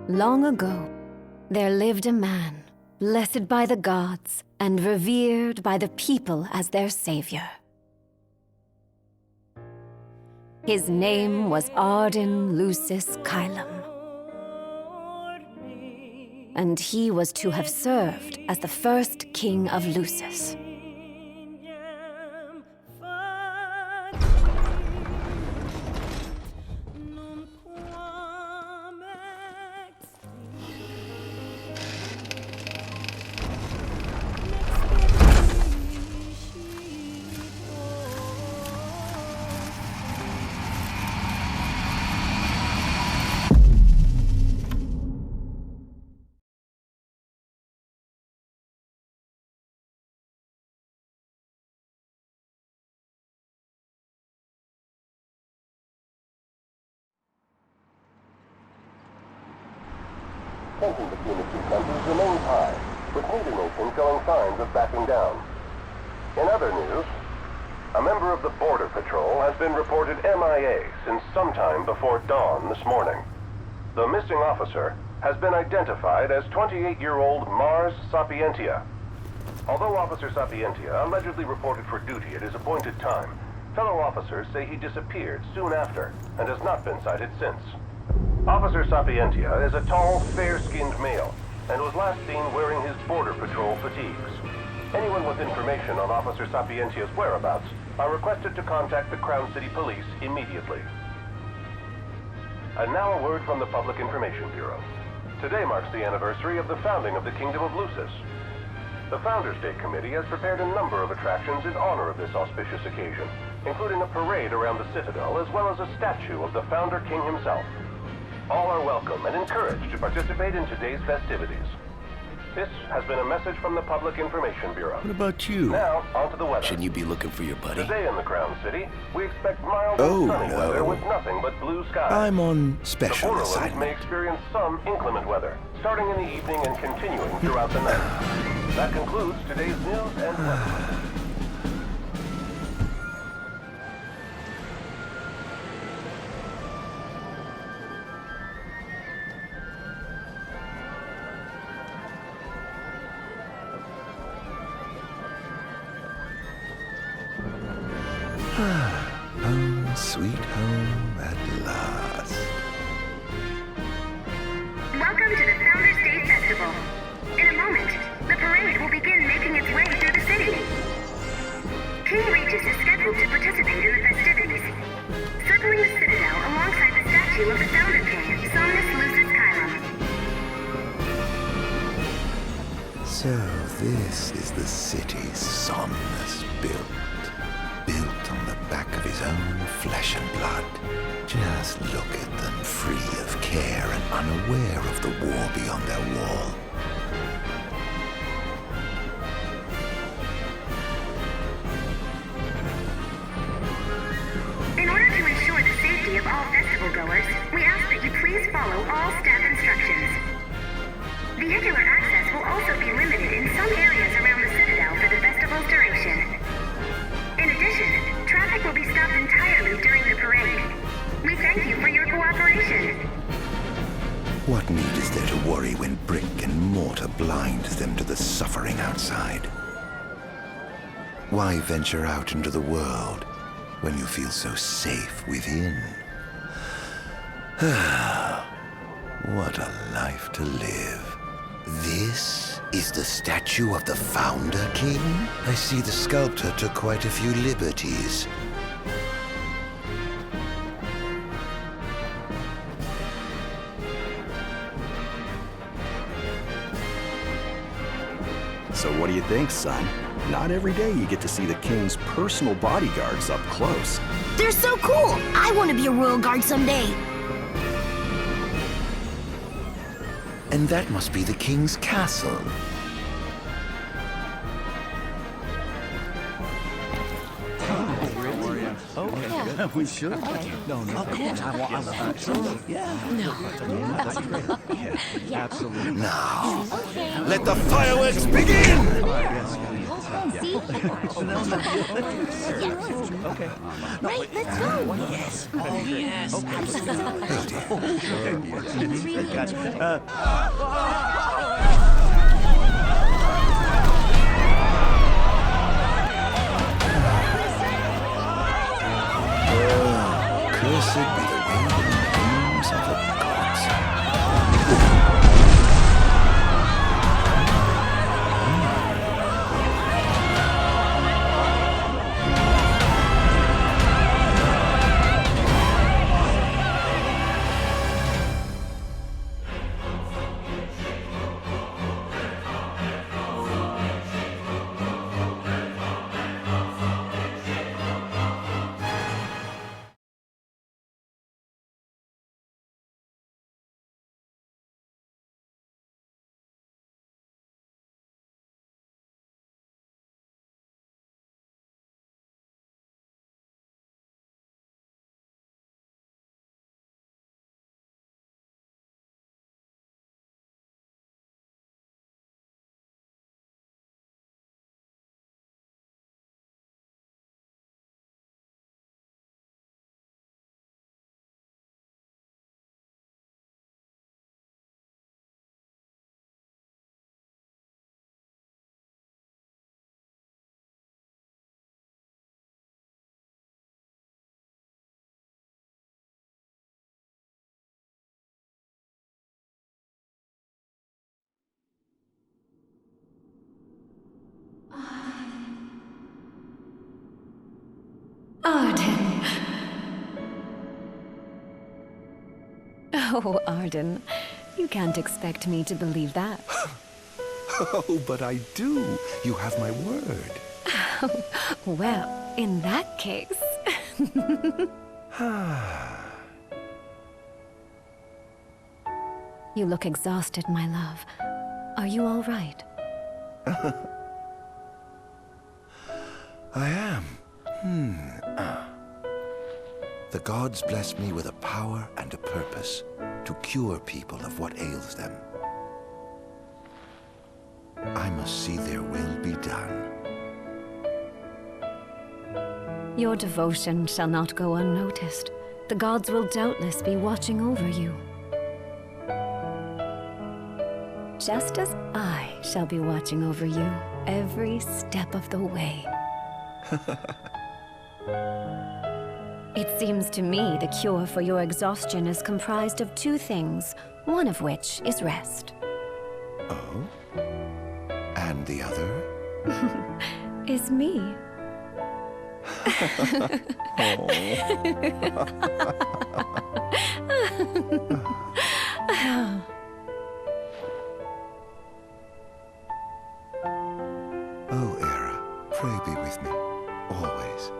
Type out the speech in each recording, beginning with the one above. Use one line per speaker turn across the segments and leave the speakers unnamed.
Long ago, there lived a man, blessed by the gods and revered by the people as their savior. His name was Ardyn Lucis Caelum, and he was to have served as the first king of Lucis.
Tension between the two countries remains high, with neither nation showing signs of backing down. In other news, a member of the Border Patrol has been reported MIA since sometime before dawn this morning. The missing officer has been identified as 28-year-old Mars Sapientia. Although Officer Sapientia allegedly reported for duty at his appointed time, fellow officers say he disappeared soon after and has not been sighted since. Officer Sapientia is a tall, fair-skinned male, and was last seen wearing his Border Patrol fatigues. Anyone with information on Officer Sapientia's whereabouts are requested to contact the Crown City Police immediately. And now a word from the Public Information Bureau. Today marks the anniversary of the founding of the Kingdom of Lucis. The Founders Day Committee has prepared a number of attractions in honor of this auspicious occasion, including a parade around the Citadel as well as a statue of the Founder King himself. All are welcome and encouraged to participate in today's festivities. This has been a message from the Public Information Bureau.
What about you?
Now, on to the weather.
Shouldn't you be looking for your buddy?
Today in the Crown City, we expect mild and sunny weather with nothing but blue skies.
I'm on special
the Borderlands
assignment.
may experience some inclement weather, starting in the evening and continuing throughout the night. That concludes today's news and weather.
Home, sweet home at last.
Welcome to the Founders Day Festival. In a moment, the parade will begin making its way through the city. King Regis is scheduled to participate in the festivities, circling the Citadel alongside the statue of the Founder King, Noctis Lucis Caelum.
So this is the city Somnus built on the back of his own flesh and blood. Just look at them, free of care and unaware of the war beyond their wall.
In order to ensure the safety of all festival goers, we ask that you please follow all staff instructions. Vehicular access will also be limited in some areas around the Citadel for the festival's duration. In addition, traffic will be stopped entirely during the parade. We thank you for your cooperation.
What need is there to worry when brick and mortar blinds them to the suffering outside? Why venture out into the world when you feel so safe within? What a life to live. This is the statue of the Founder King? I see the sculptor took quite a few liberties.
So what do you think, son? Not every day you get to see the king's personal bodyguards up close.
They're so cool! I want to be a royal guard someday!
And that must be the king's castle.
We should. Okay. No, of course. I want absolutely. Yeah. No. That's great. Yeah, absolutely.
Now, let the fireworks begin!
Okay.
Right, let's go.
Yes. Oh, yes.
Cursed be the waving plumes of the gods.
Ardyn. Oh, Ardyn. You can't expect me to believe that.
Oh, but I do. You have my word.
Well, in that case... You look exhausted, my love. Are you all right?
I am. The gods bless me with a power and a purpose to cure people of what ails them. I must see their will be done.
Your devotion shall not go unnoticed. The gods will doubtless be watching over you. Just as I shall be watching over you every step of the way. It seems to me the cure for your exhaustion is comprised of two things, one of which is rest.
Oh? And the other?
Is me.
Oh, Era, pray be with me, always.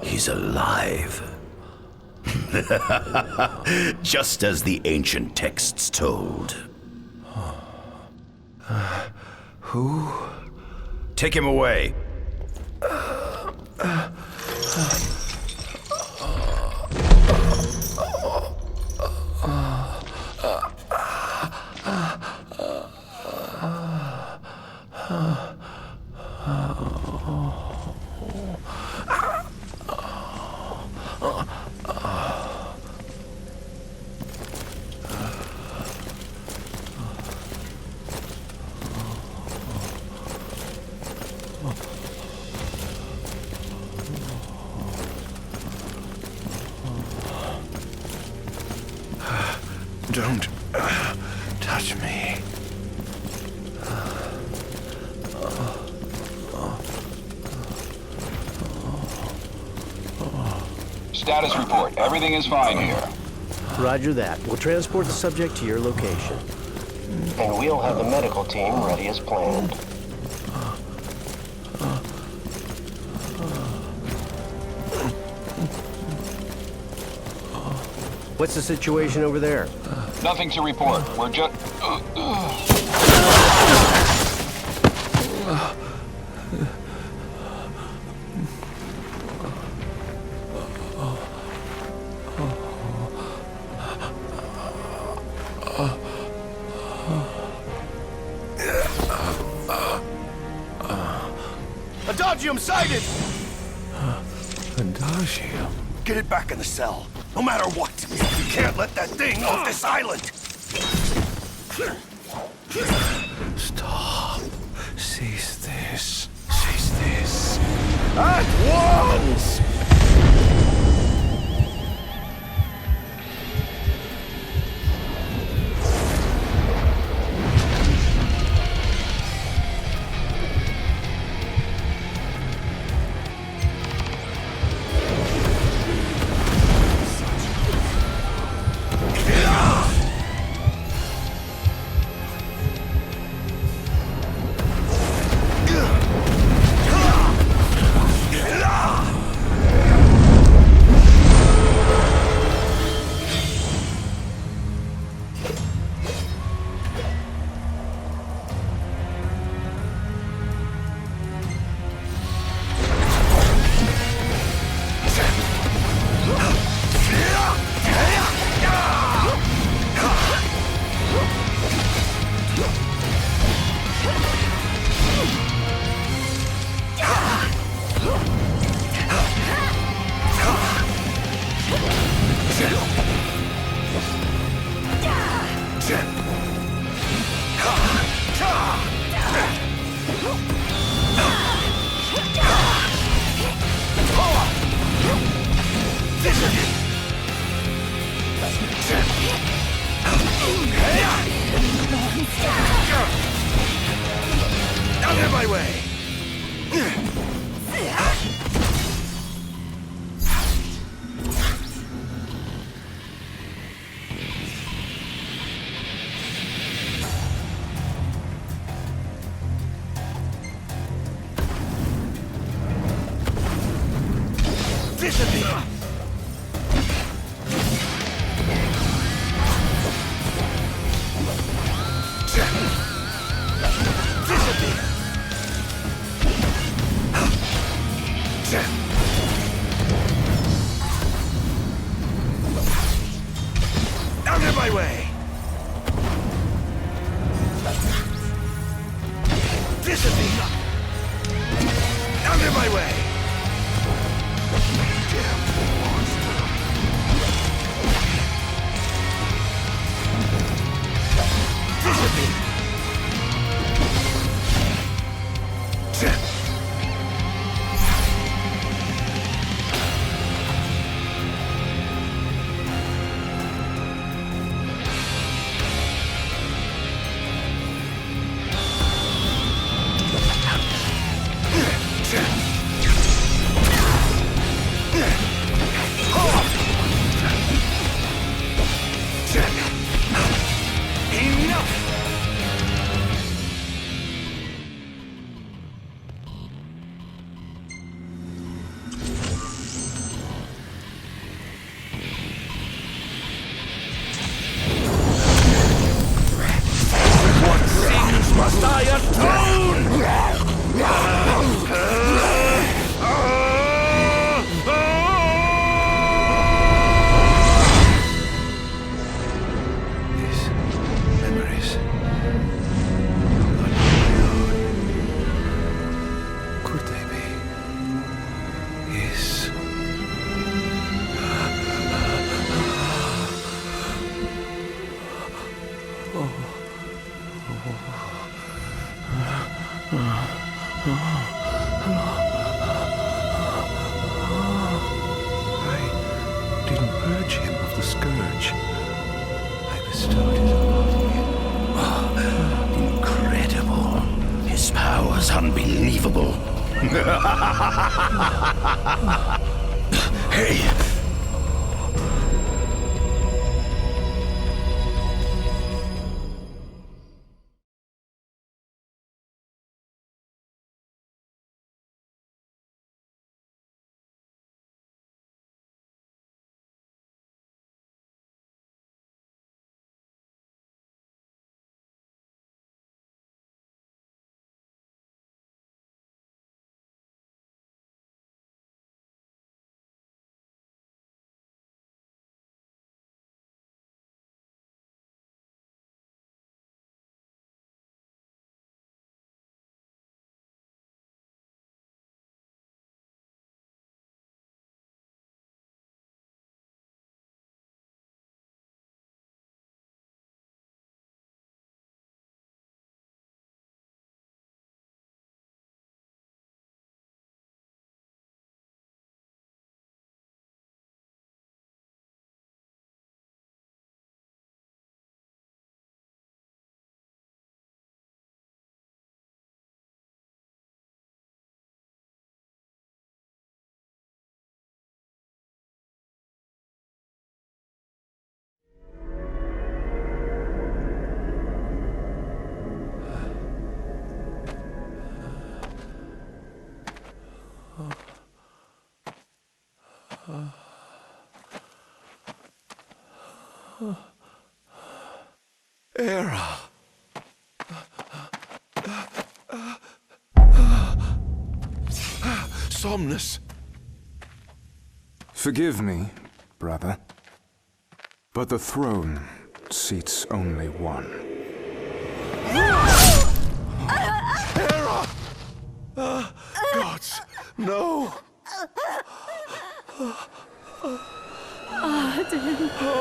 He's alive. Just as the ancient texts told.
Who?
Take him away.
Don't touch me.
Status report. Everything is fine here.
Roger that. We'll transport the subject to your location.
And we'll have the medical team ready as planned.
What's the situation over there?
Nothing to report. We're just...
Adagium sighted!
Adagium?
Get it back in the cell, no matter what. You can't let that thing off this island.
Stop. Cease this. Cease this.
At once! Out of my way! Disappear! Out of my way! Disappear! Out of my way! Damn monster! Disappear! Must I atone?
These memories. Could they be? His. I didn't purge him of the scourge. I was bestowed it upon you.
Incredible. His power's unbelievable. Hey!
Era! Somnus!
Forgive me, brother, but the throne seats only one.
Era! Gods, no!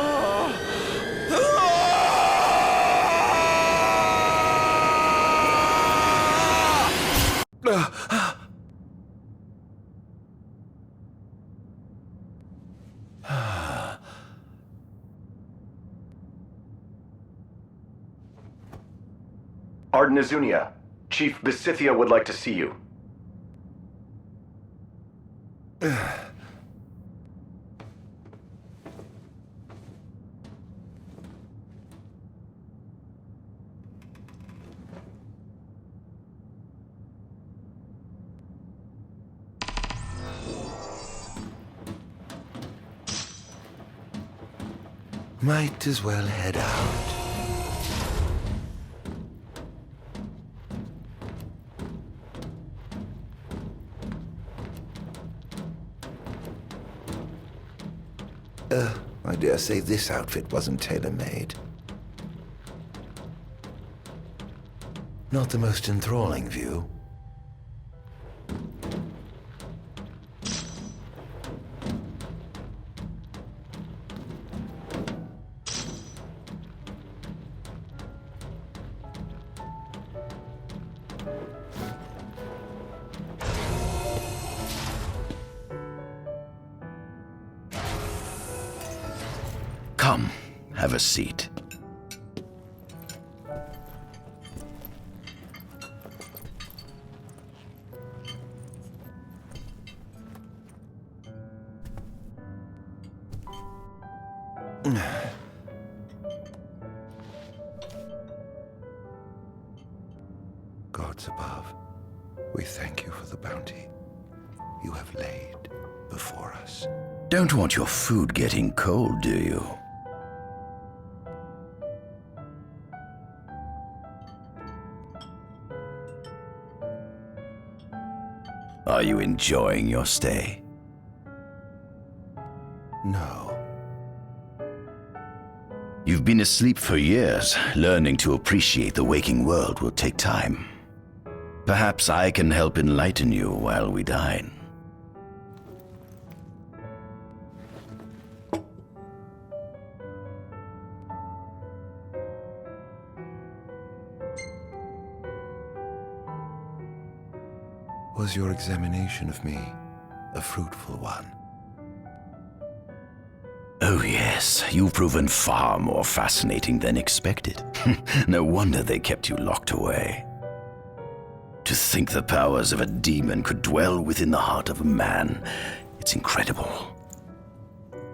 Ardyn.
Ardyn Azunia, Chief Besithia would like to see you.
Might as well head out. I dare say this outfit wasn't tailor-made. Not the most enthralling view.
Come, have a seat.
Gods above, we thank you for the bounty you have laid before us.
Don't want your food getting cold, do you? Are you enjoying your stay?
No.
You've been asleep for years. Learning to appreciate the waking world will take time. Perhaps I can help enlighten you while we dine.
Was your examination of me a fruitful one?
Oh, yes. Yes, you've proven far more fascinating than expected. No wonder they kept you locked away. To think the powers of a demon could dwell within the heart of a man, it's incredible.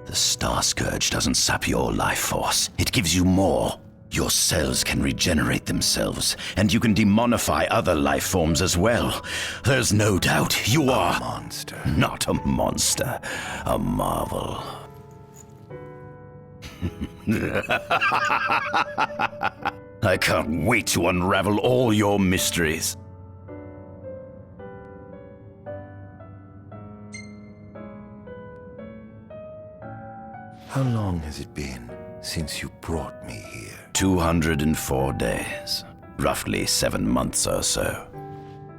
The Star Scourge doesn't sap your life force, it gives you more. Your cells can regenerate themselves, and you can demonify other life forms as well. There's no doubt you are
a monster.
Not a monster, a marvel. I can't wait to unravel all your mysteries.
How long has it been since you brought me here?
204 days. Roughly 7 months or so.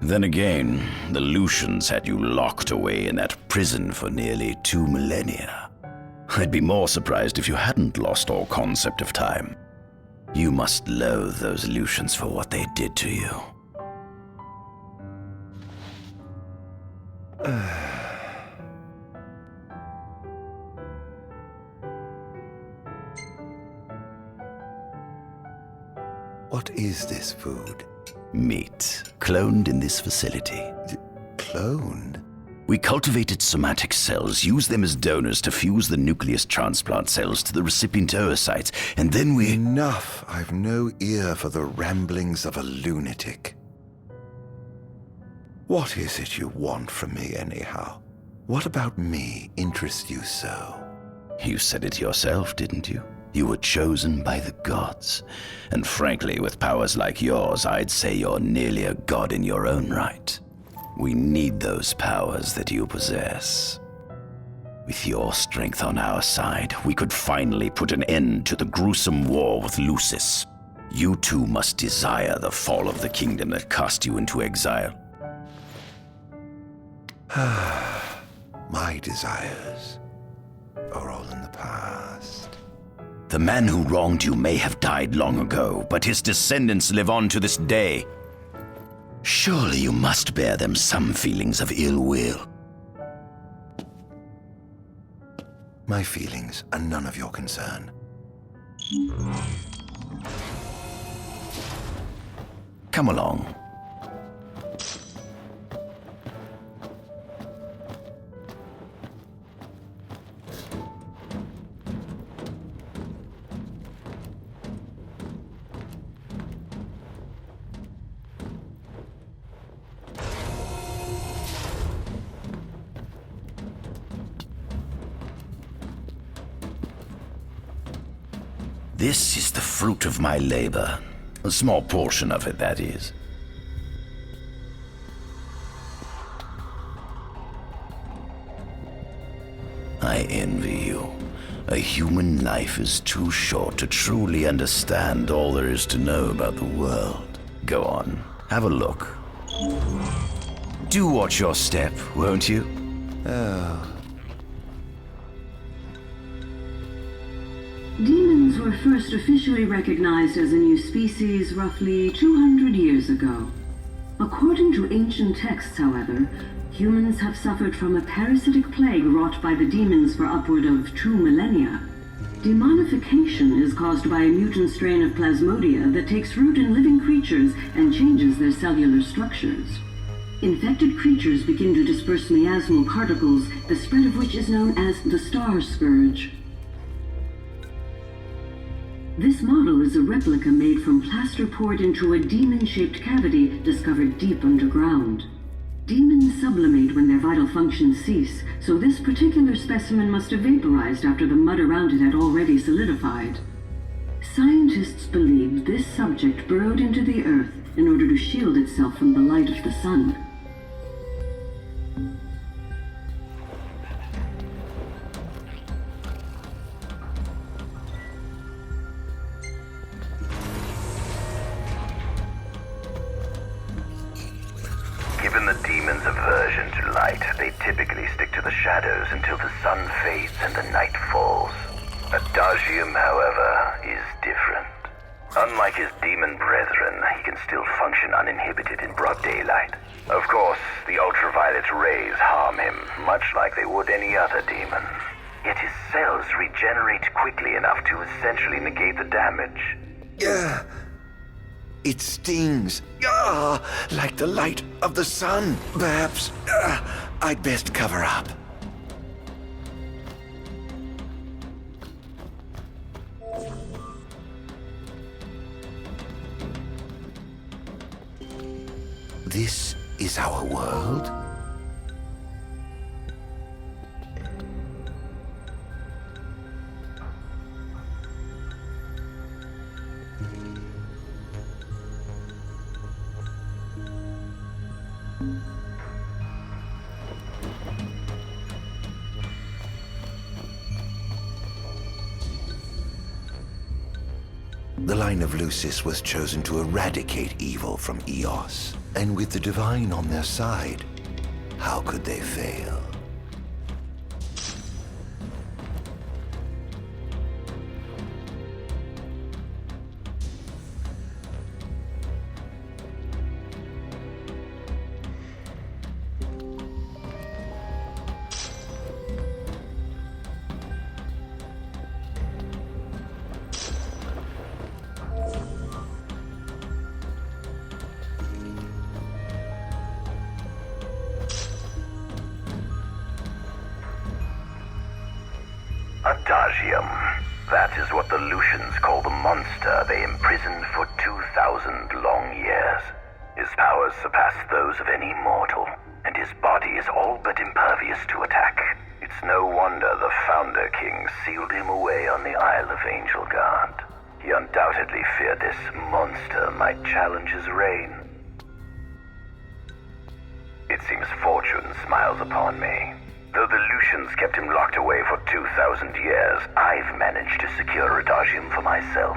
Then again, the Lucians had you locked away in that prison for nearly 2 millennia. I'd be more surprised if you hadn't lost all concept of time. You must loathe those Lucians for what they did to you.
What is this food?
Meat, cloned in this facility.
Cloned?
We cultivated somatic cells, used them as donors to fuse the nucleus transplant cells to the recipient oocytes, and then we...
Enough! I've no ear for the ramblings of a lunatic. What is it you want from me, anyhow? What about me interests you so?
You said it yourself, didn't you? You were chosen by the gods. And frankly, with powers like yours, I'd say you're nearly a god in your own right. We need those powers that you possess. With your strength on our side, we could finally put an end to the gruesome war with Lucis. You too must desire the fall of the kingdom that cast you into exile.
My desires are all in the past.
The man who wronged you may have died long ago, but his descendants live on to this day. Surely you must bear them some feelings of ill will.
My feelings are none of your concern.
Come along. This is the fruit of my labor. A small portion of it, that is. I envy you. A human life is too short to truly understand all there is to know about the world. Go on, have a look. Do watch your step, won't you?
Oh.
Demons were first officially recognized as a new species roughly 200 years ago. According to ancient texts, however, humans have suffered from a parasitic plague wrought by the demons for upward of 2 millennia. Demonification is caused by a mutant strain of plasmodia that takes root in living creatures and changes their cellular structures. Infected creatures begin to disperse miasmal particles, the spread of which is known as the Star Scourge. This model is a replica made from plaster poured into a demon-shaped cavity discovered deep underground. Demons sublimate when their vital functions cease, so this particular specimen must have vaporized after the mud around it had already solidified. Scientists believe this subject burrowed into the earth in order to shield itself from the light of the sun.
Given the demon's aversion to light, they typically stick to the shadows until the sun fades and the night falls. Adagium, however, is different. Unlike his demon brethren, he can still function uninhibited in broad daylight. Of course, the ultraviolet rays harm him, much like they would any other demon.
yet his cells regenerate quickly enough to essentially negate the damage. It stings. Like the light of the sun. Perhaps I'd best cover up. This is our world? The line of Lucis was chosen to eradicate evil from Eos. And with the Divine on their side, how could they fail? Adagium. That is what the Lucians call the monster they imprisoned for 2,000 long years. His powers surpass those of any mortal, and his body is all but impervious to attack. It's no wonder the Founder King sealed him away on the Isle of Angel Guard. He undoubtedly feared this monster might challenge his reign. It seems fortune smiles upon me. Though the Lucians kept him locked away for 2,000 years, I've managed to secure Adagium for myself.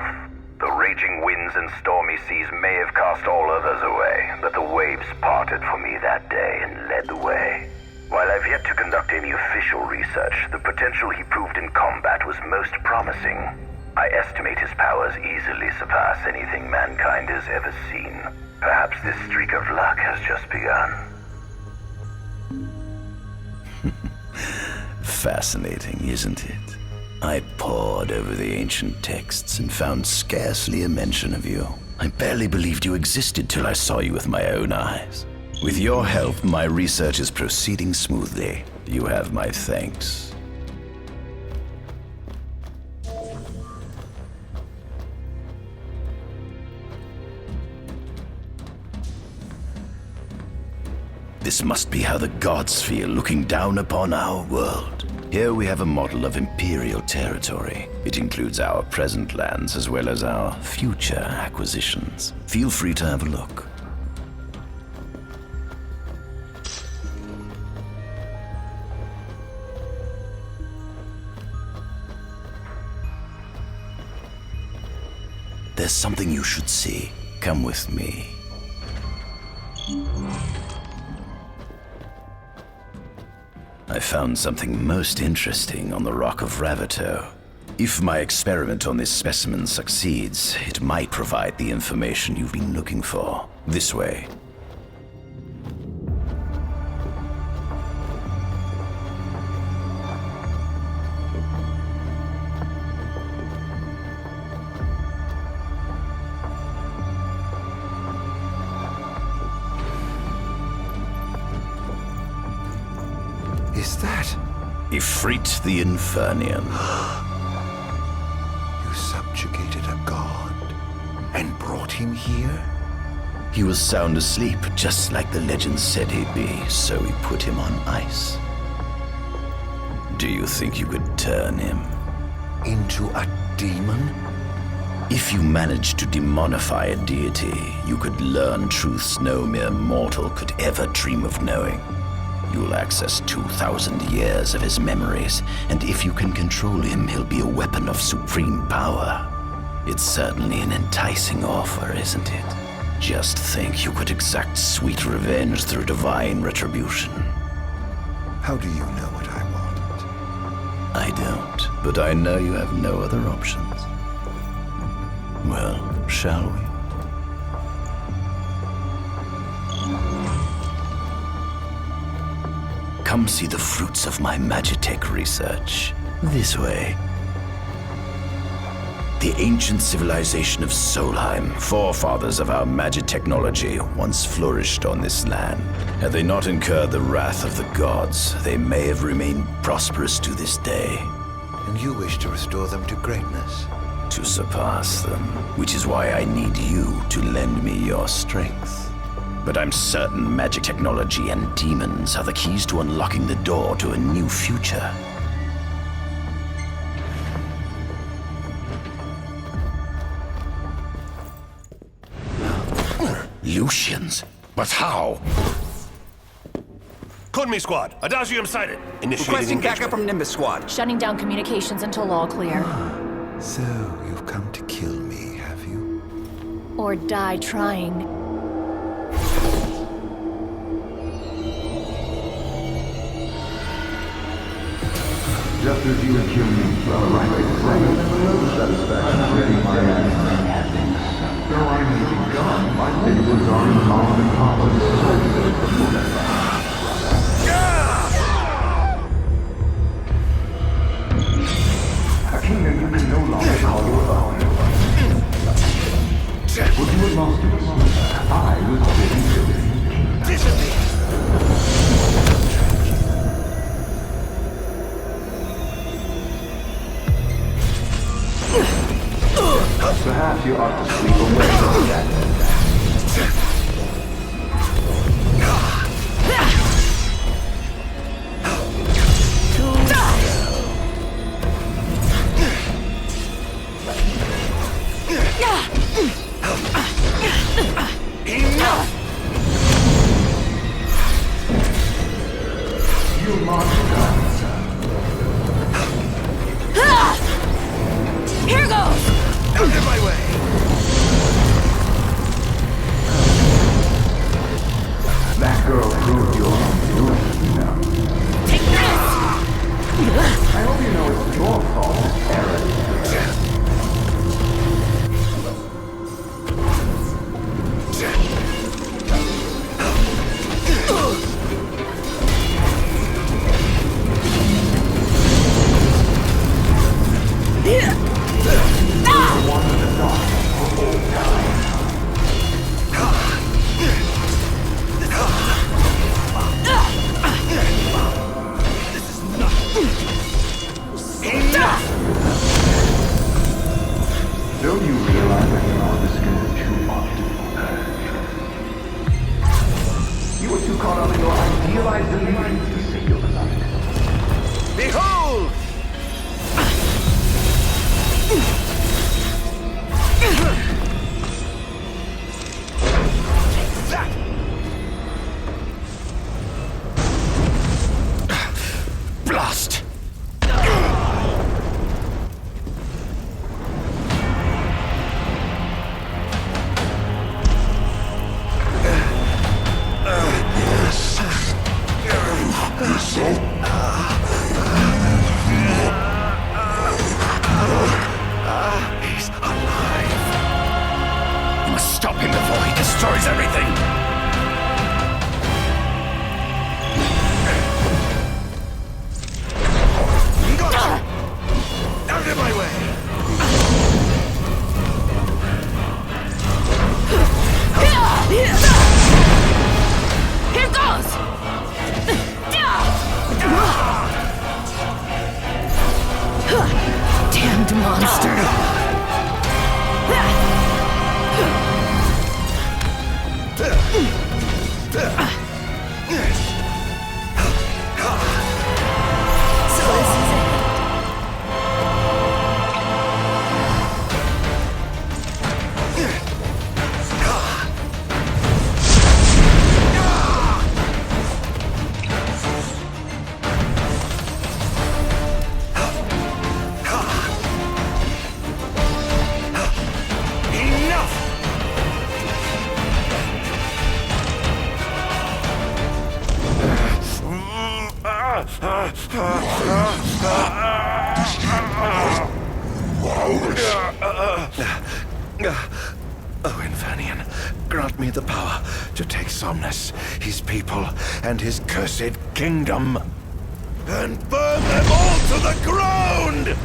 The raging winds and stormy seas may have cast all others away, but the waves parted for me that day and led the way. While I've yet to conduct any official research, the potential he proved in combat was most promising. I estimate his powers easily surpass anything mankind has ever seen. Perhaps this streak of luck has just begun.
Fascinating, isn't it? I pored over the ancient texts and found scarcely a mention of you. I barely believed you existed till I saw you with my own eyes. With your help, my research is proceeding smoothly. You have my thanks. This must be how the gods feel looking down upon our world. Here we have a model of imperial territory. It includes our present lands as well as our future acquisitions. Feel free to have a look. There's something you should see. Come with me. I found something most interesting on the Rock of Ravito. If my experiment on this specimen succeeds, it might provide the information you've been looking for. This way.
Is that?
Ifrit the Infernian.
You subjugated a god and brought him here?
He was sound asleep, just like the legend said he'd be, so we put him on ice. Do you think you could turn him
into a demon?
If you managed to demonify a deity, you could learn truths no mere mortal could ever dream of knowing. You'll access 2,000 years of his memories, and if you can control him, he'll be a weapon of supreme power. It's certainly an enticing offer, isn't it? Just think you could exact sweet revenge through divine retribution.
How do you know what I want?
I don't, but I know you have no other options. Well, shall we? Come see the fruits of my Magitech research. This way. The ancient civilization of Solheim, forefathers of our magic technology, once flourished on this land. Had they not incurred the wrath of the gods, they may have remained prosperous to this day.
And you wish to restore them to greatness?
To surpass them, which is why I need you to lend me your strength. But I'm certain magic technology and demons are the keys to unlocking the door to a new future. Lucians? But how?
Convey squad, Adagium sighted. Initiating
Requesting
engagement.
backup from Nimbus squad.
Shutting down communications until all clear.
So, you've come to kill me, have you?
Or die trying.
Just as you and humans are rightly saying, no satisfaction really my actions. Though I may be gone, my labors are in common a kingdom you can no longer call your own. What you had lost it, I was busy
Disappear!
Perhaps you ought to sleep away from that.
Enough!
You monster.
Here goes!
Out of my way!
That girl proved your own now.
Take this!
I hope you know it's your fault, Aaron. Don't you realize that your office can be too often purged? You were too caught up in your idealized delusions to see your beloved.
Behold! That!
Blast!
He's alive!
You must stop him before he destroys everything!
Out of my way!
Here goes! Damned monster!
Oh, Infanian, grant me the power to take Somnus, his people, and his cursed kingdom.
and burn them all to the ground!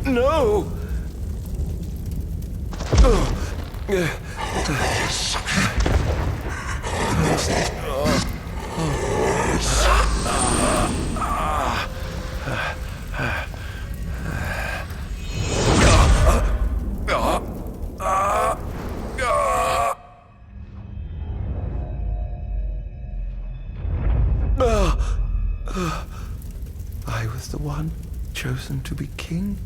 No!
I was the one chosen to be king?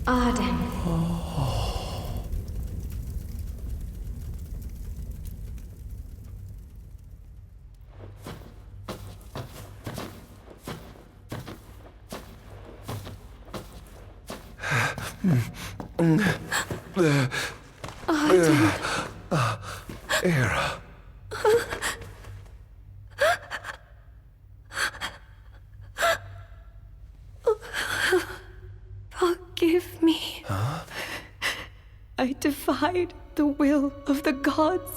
Ardyn.
Era.
Forgive me.
Huh?
I defied the will of the gods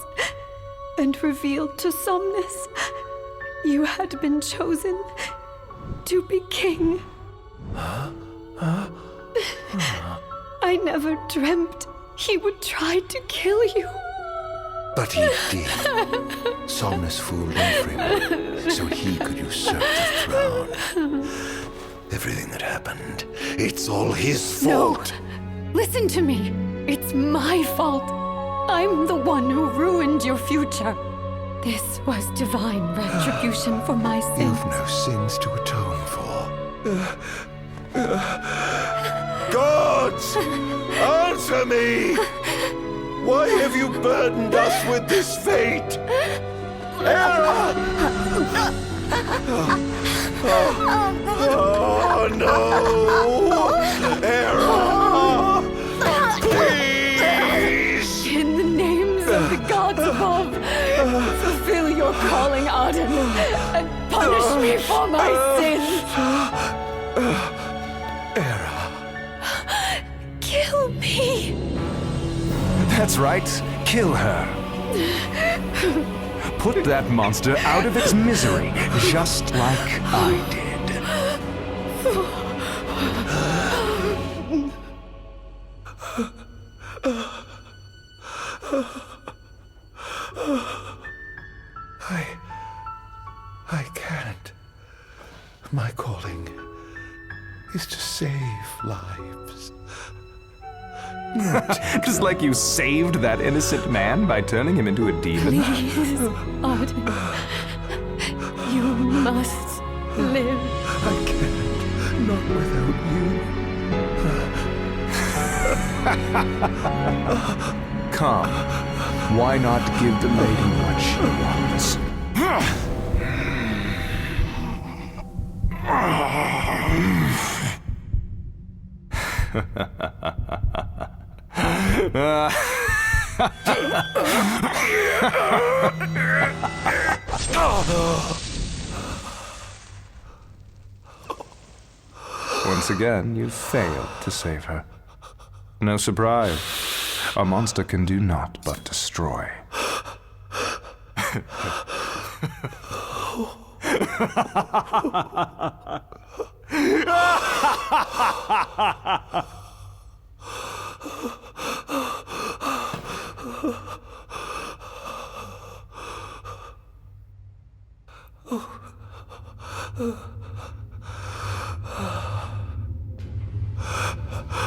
and revealed to Somnus you had been chosen to be king.
Huh?
I never dreamt he would try to kill you.
But he did. Somnus fooled everyone, so he could usurp the throne. Everything that happened, it's all his fault.
No. Listen to me. It's my fault. I'm the one who ruined your future. This was divine retribution for my sins.
You've no sins to atone for.
Gods! Answer me! Why have you burdened us with this fate? Era! Oh no! Era! Please!
In the names of the gods above, fulfill your calling, Ardyn, and punish me for my sins.
Era.
Kill me.
That's right. Kill her. Put that monster out of its misery, just like I did.
I can't. My calling is to save lives.
Just like you saved that innocent man by turning him into a demon.
Please, Ardyn. You must live.
I can't. Not without you.
Come. Why not give the lady what she wants? Once again, you failed to save her. No surprise. A monster can do naught but destroy.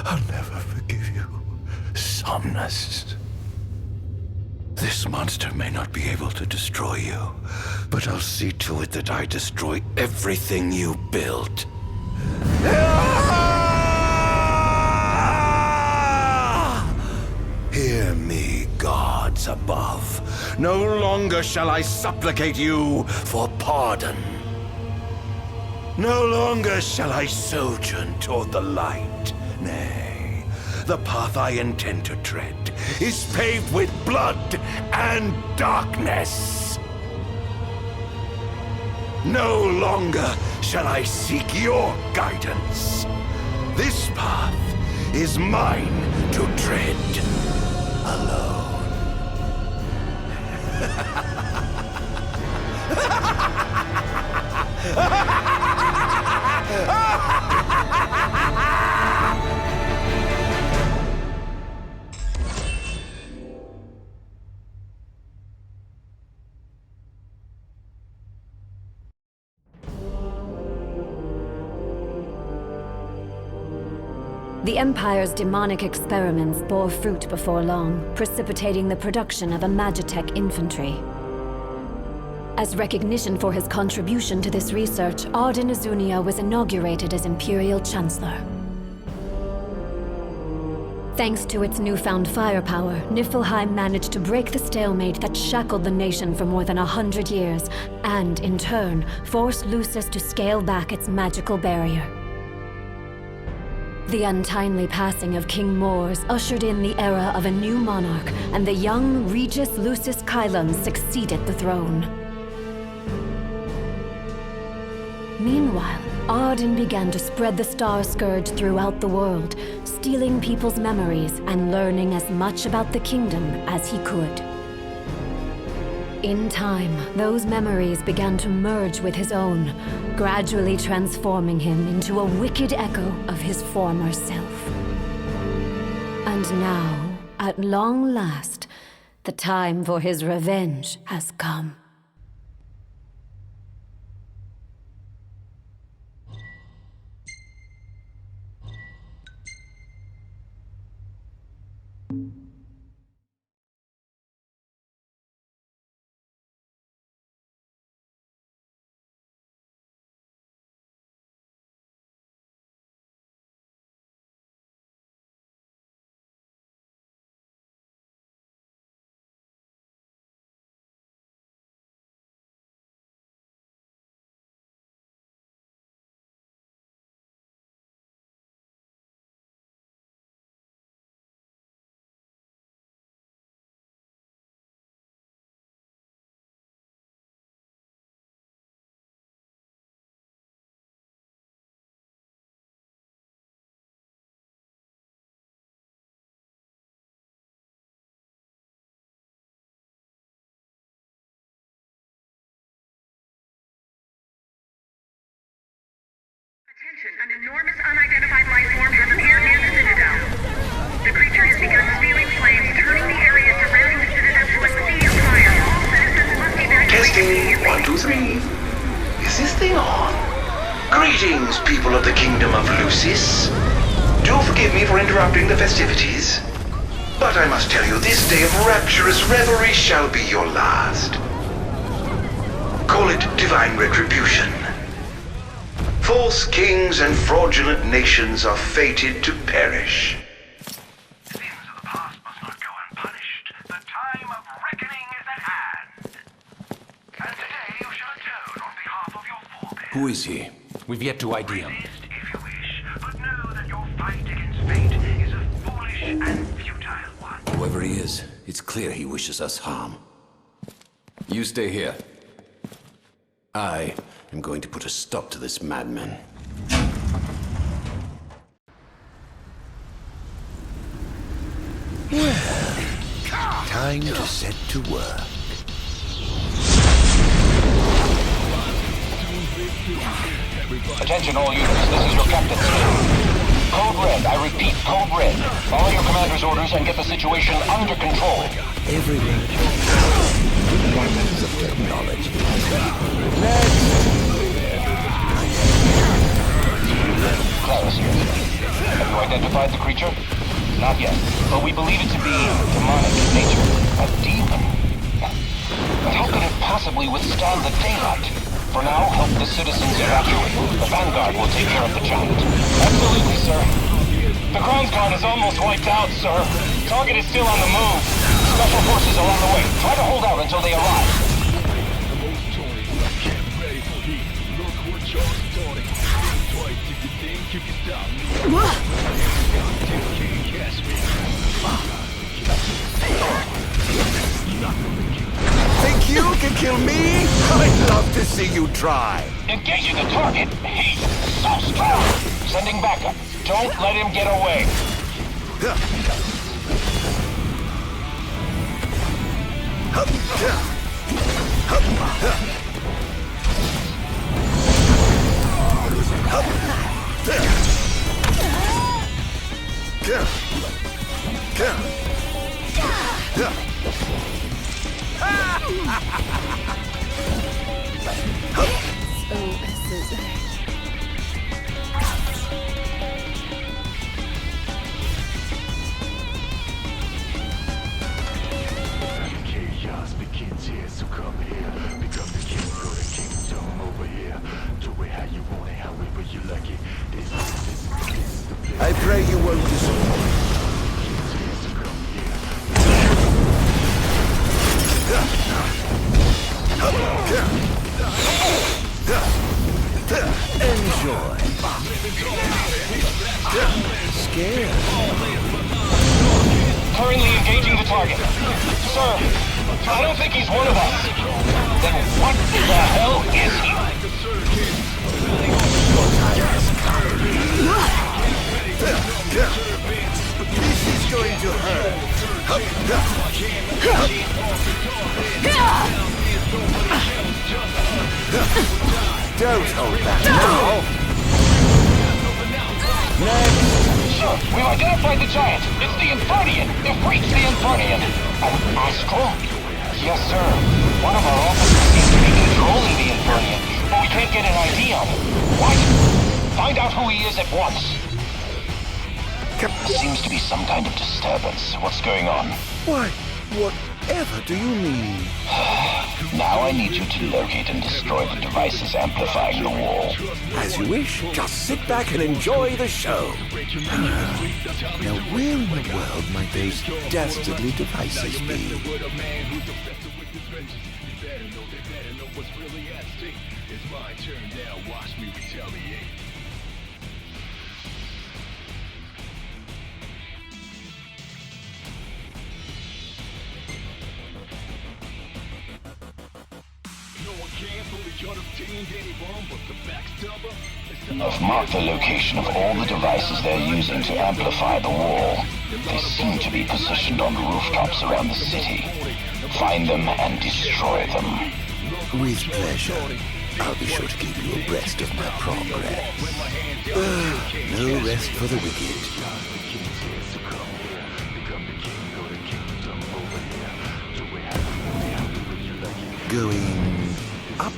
I'll never forgive you, Somnus. This monster may not be able to destroy you, but I'll see to it that I destroy everything you built. Hear me, gods above. No longer shall I supplicate you for pardon. No longer shall I sojourn toward the light. Nay, the path I intend to tread is paved with blood and darkness.
No longer shall I seek your guidance. This path is mine to tread alone.
The Empire's demonic experiments bore fruit before long, precipitating the production of a Magitech infantry. As recognition for his contribution to this research, Ardyn was inaugurated as Imperial Chancellor. Thanks to its newfound firepower, Niflheim managed to break the stalemate that shackled the nation for more than 100 years, and, in turn, forced Lucis to scale back its magical barrier. The untimely passing of King Mors ushered in the era of a new monarch, and the young Regis Lucis Caelum succeeded the throne. Meanwhile, Ardyn began to spread the Star Scourge throughout the world, stealing people's memories and learning as much about the kingdom as he could. In time, those memories began to merge with his own, gradually transforming him into a wicked echo of his former self. And now, at long last, the time for his revenge has come.
Attention, an enormous unidentified life form has appeared near the Citadel. The creature has begun spewing flames, turning the area surrounding the Citadel to a sea of fire. All citizens must evacuate
Testing,
immediately.
1, 2, 3. Is this thing on? Greetings, people of the Kingdom of Lucis. Do forgive me for interrupting the festivities, but I must tell you, this day of rapturous revelry shall be your last. Call it divine retribution. False kings and fraudulent nations are fated to perish.
Sins of the past must not go unpunished. The time of reckoning is at hand. And today you shall atone on behalf of your forebears.
Who is he? We've yet to ID him.
Resist if you wish, but know that your fight against fate is a foolish and futile one.
Whoever he is, it's clear he wishes us harm. You stay here. I am going to put a stop to this madman.
Well, time to set to work.
Attention all units, this is your captain speaking. Code Red, I repeat, Code Red. Follow your commander's orders and get the situation under control.
Everyone wonders of technology.
Clarus here. Have you identified the creature? Not yet, but we believe it to be demonic in nature. A demon. But how could it possibly withstand the daylight? For now, help the citizens evacuate. The Vanguard will take care of the giant. Absolutely, sir. The Crown's Guard is almost wiped out, sir. Target is still on the move. Special forces are on the way. Try to hold out until they arrive.
Think you can kill me? I'd love to see you
try.
Engaging the target? He's so strong! Sending backup. Don't let him get away.
Chaos begins here, so come here. Become the king of the kingdom over here. Do it how you want it, however you like it. This is the place.
I pray you won't disappoint. Enjoy. Scared.
Currently engaging the target. Sir, I don't think he's one of us. Then what the hell is he?
This is going to hurt. Don't hold back now.
Next. Sure, we've identified the giant. It's the Infernian. They've reached the Infernian. An Astral? Yes, sir. One of our officers seems to be controlling the Infernian, but we can't get an ID on him. What? Find out who he is at once. Seems to be some kind of disturbance. What's going on?
Why, whatever do you mean?
Now I need you to locate and destroy the devices amplifying the wall.
As you wish. Just sit back and enjoy the show. Now, where in the world might those dastardly devices be?
I've marked the location of all the devices they're using to amplify the wall. They seem to be positioned on rooftops around the city. Find them and destroy them.
With pleasure. I'll be sure to keep you abreast of my progress. No rest for the wicked. Going up.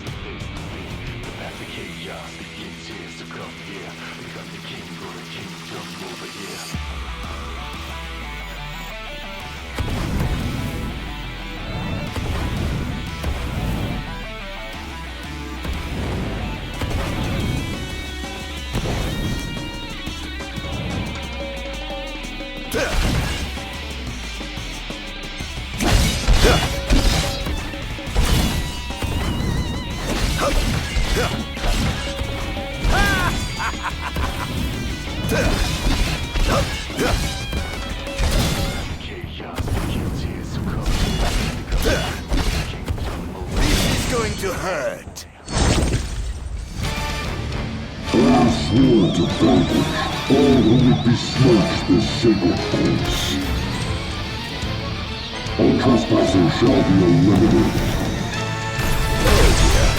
To hurt.
I swore to vanquish all who would besmirch this sacred place. All trespassers shall be eliminated.
Oh dear.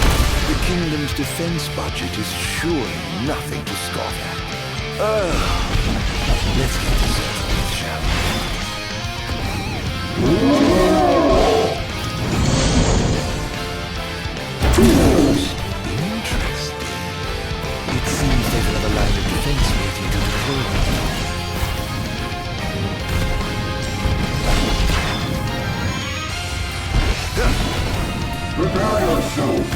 The kingdom's defense budget is surely nothing to scoff at. Let's get to settlement, shall we? Interesting. It seems there's another line of defense waiting to deploy.
Prepare yourself.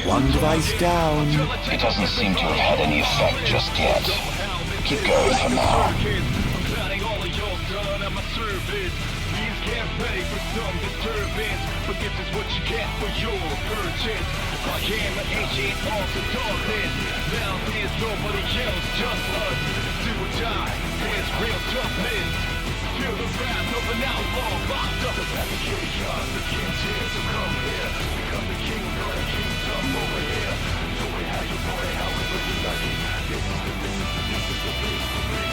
One device down.
It doesn't seem to have had any effect just yet. Keep going for now.
Get ready for some disturbance, but this is what you get for your purchase. I am an ancient art of darkness. Now there's nobody else, just us. Do or die, there's real toughness. Feel the wrath of an outlaw locked up. The path of chaos, the king's here, so come here. Become the king of the kingdom over here. Do it how you want it, however you like it. This is the place to be.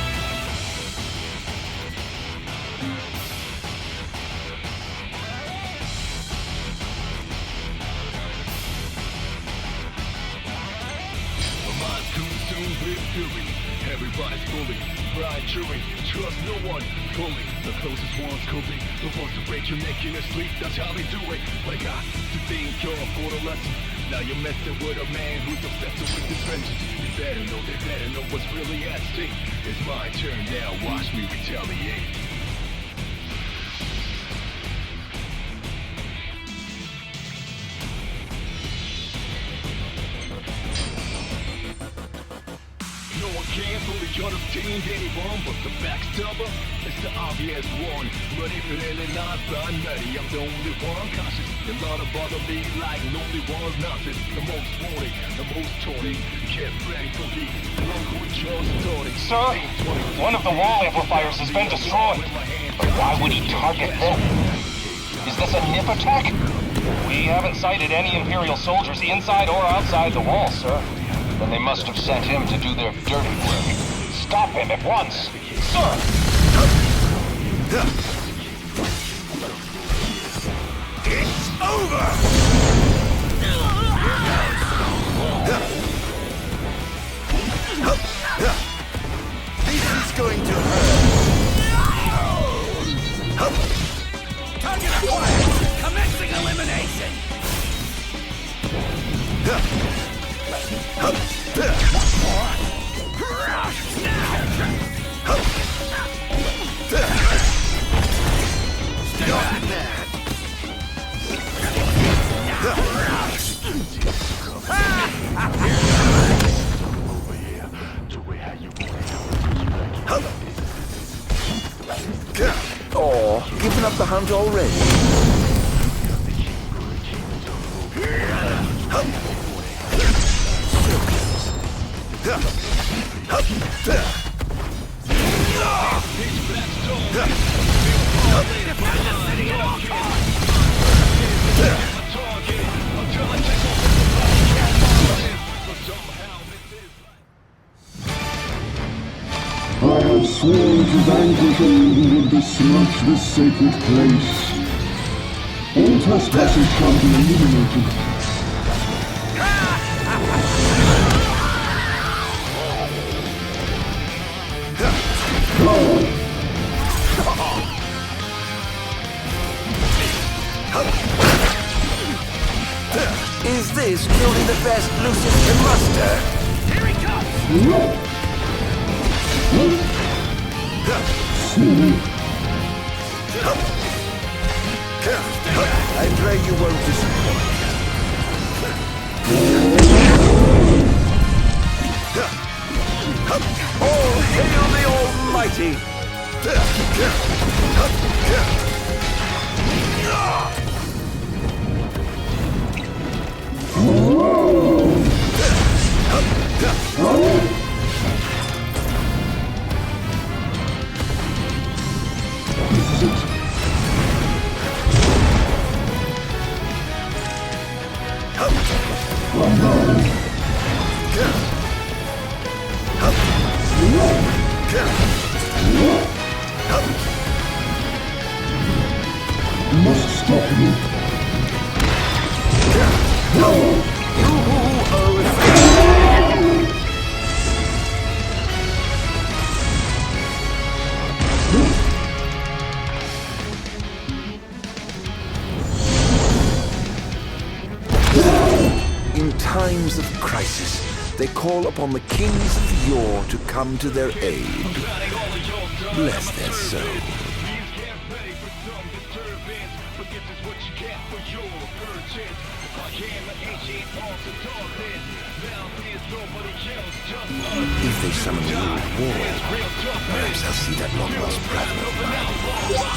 Everybody's fully fried chewing. Trust no one fully. The closest ones could be the ones to break your neck in your sleep. That's how they do it. But I got to think you're for the lesson. Now you're messing with a man who's obsessed with his vengeance. They better know what's really at stake. It's my turn now. Watch me retaliate. Can't fully understand anyone but the backstabber. It's the obvious one, but if it ain't not by nutty, I'm the only one conscious. A lot of bother me like lonely one's nonsense. The most wanted, the most taunting. Get ready for the one who just started.
Sir, one of the wall amplifiers has been destroyed. But why would he target them? Is this a nip attack? We haven't sighted any Imperial soldiers inside or outside the wall, sir. Then they must have sent him to do their dirty work. Stop him at once! Sir!
It's over! This is going to hurt. Target acquired! Commencing elimination! Oh, giving up the hunt already?
I have sworn to vanquish all who would besmirch this sacred place. All trespassers shall be eliminated.
Is this truly the best Lucian can muster? Here he comes! I pray you won't disappoint. All hail the Almighty!
must stop you.
In times of crisis, they call upon the kings of yore to come to their aid. Bless their souls. If they summon the old war, perhaps I'll see that long-lost brother of mine.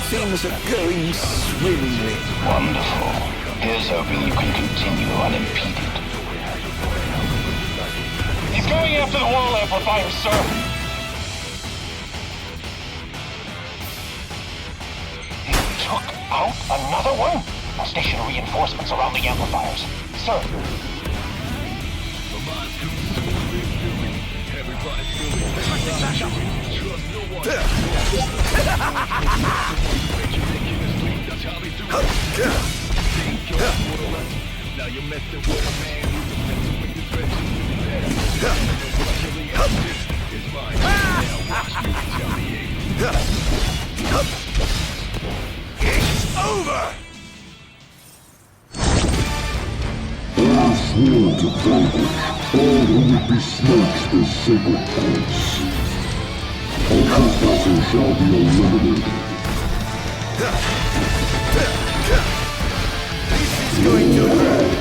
Things are going swimmingly.
Wonderful. Here's hoping you can continue unimpeded. He's going after the wall amplifier, sir. He took out another one? I'll station reinforcements around the amplifiers. Sir.
Now you're messing with a man who's messing with his It's mine. Now watch me retaliate.
It's over!
I swore to vanquish all who would besmirch this sacred place. All trespassers shall be eliminated.
This is going to hurt.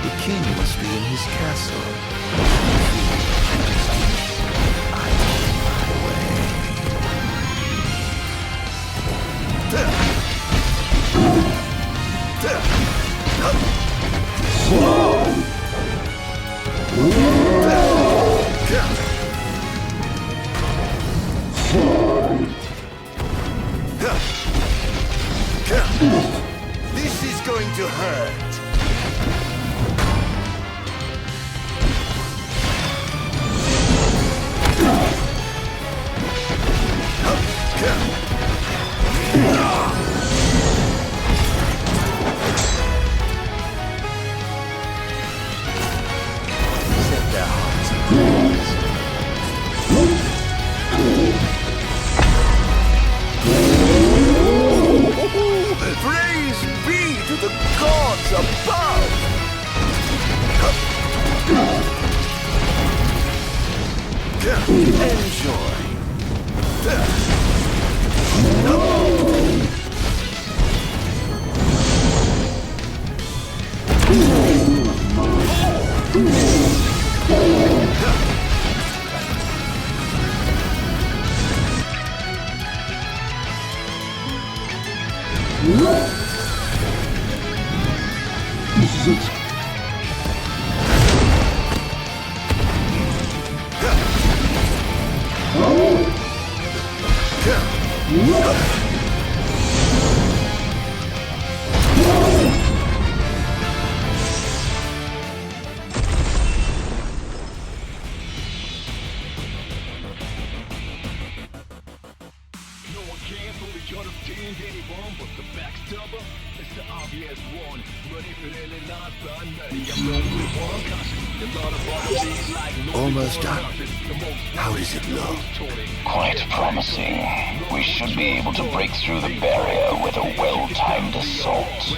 The king must be in his castle. I know my way. This is going to hurt. Set their hearts ablaze. Praise be to the gods above! Enjoy.
This is it.
Almost done. How does it look?
Quite promising. We should be able to break through the barrier with a well-timed assault.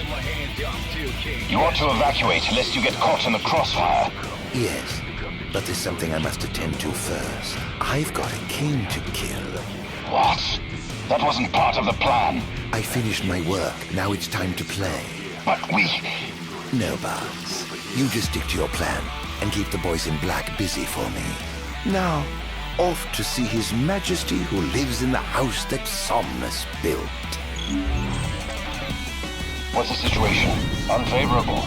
You ought to evacuate lest you get caught in the crossfire.
Yes, but there's something I must attend to first. I've got a king to kill.
What? That wasn't part of the plan.
I finished my work. Now it's time to play.
But we...
No, Barnes. You just stick to your plan and keep the boys in black busy for me. Now, off to see His Majesty who lives in the house that Somnus built.
What's the situation? Unfavorable.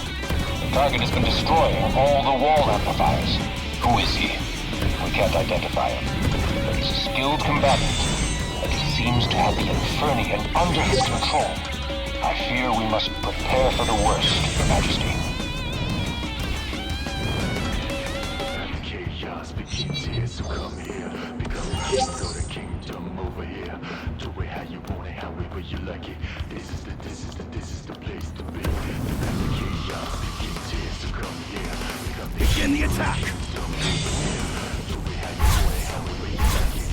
The target has been destroying all the wall amplifiers. Who is he? We can't identify him. But he's a skilled combatant, and he seems to have the Infernian under his control. I fear we must prepare for the worst, Your Majesty.
Chaos begins here, so come here. Become the king of the kingdom over here. Do it how you want it, however you like it. This is the place to be. The chaos begins here, so come here. Begin the attack! Do it how you want it, however you like it.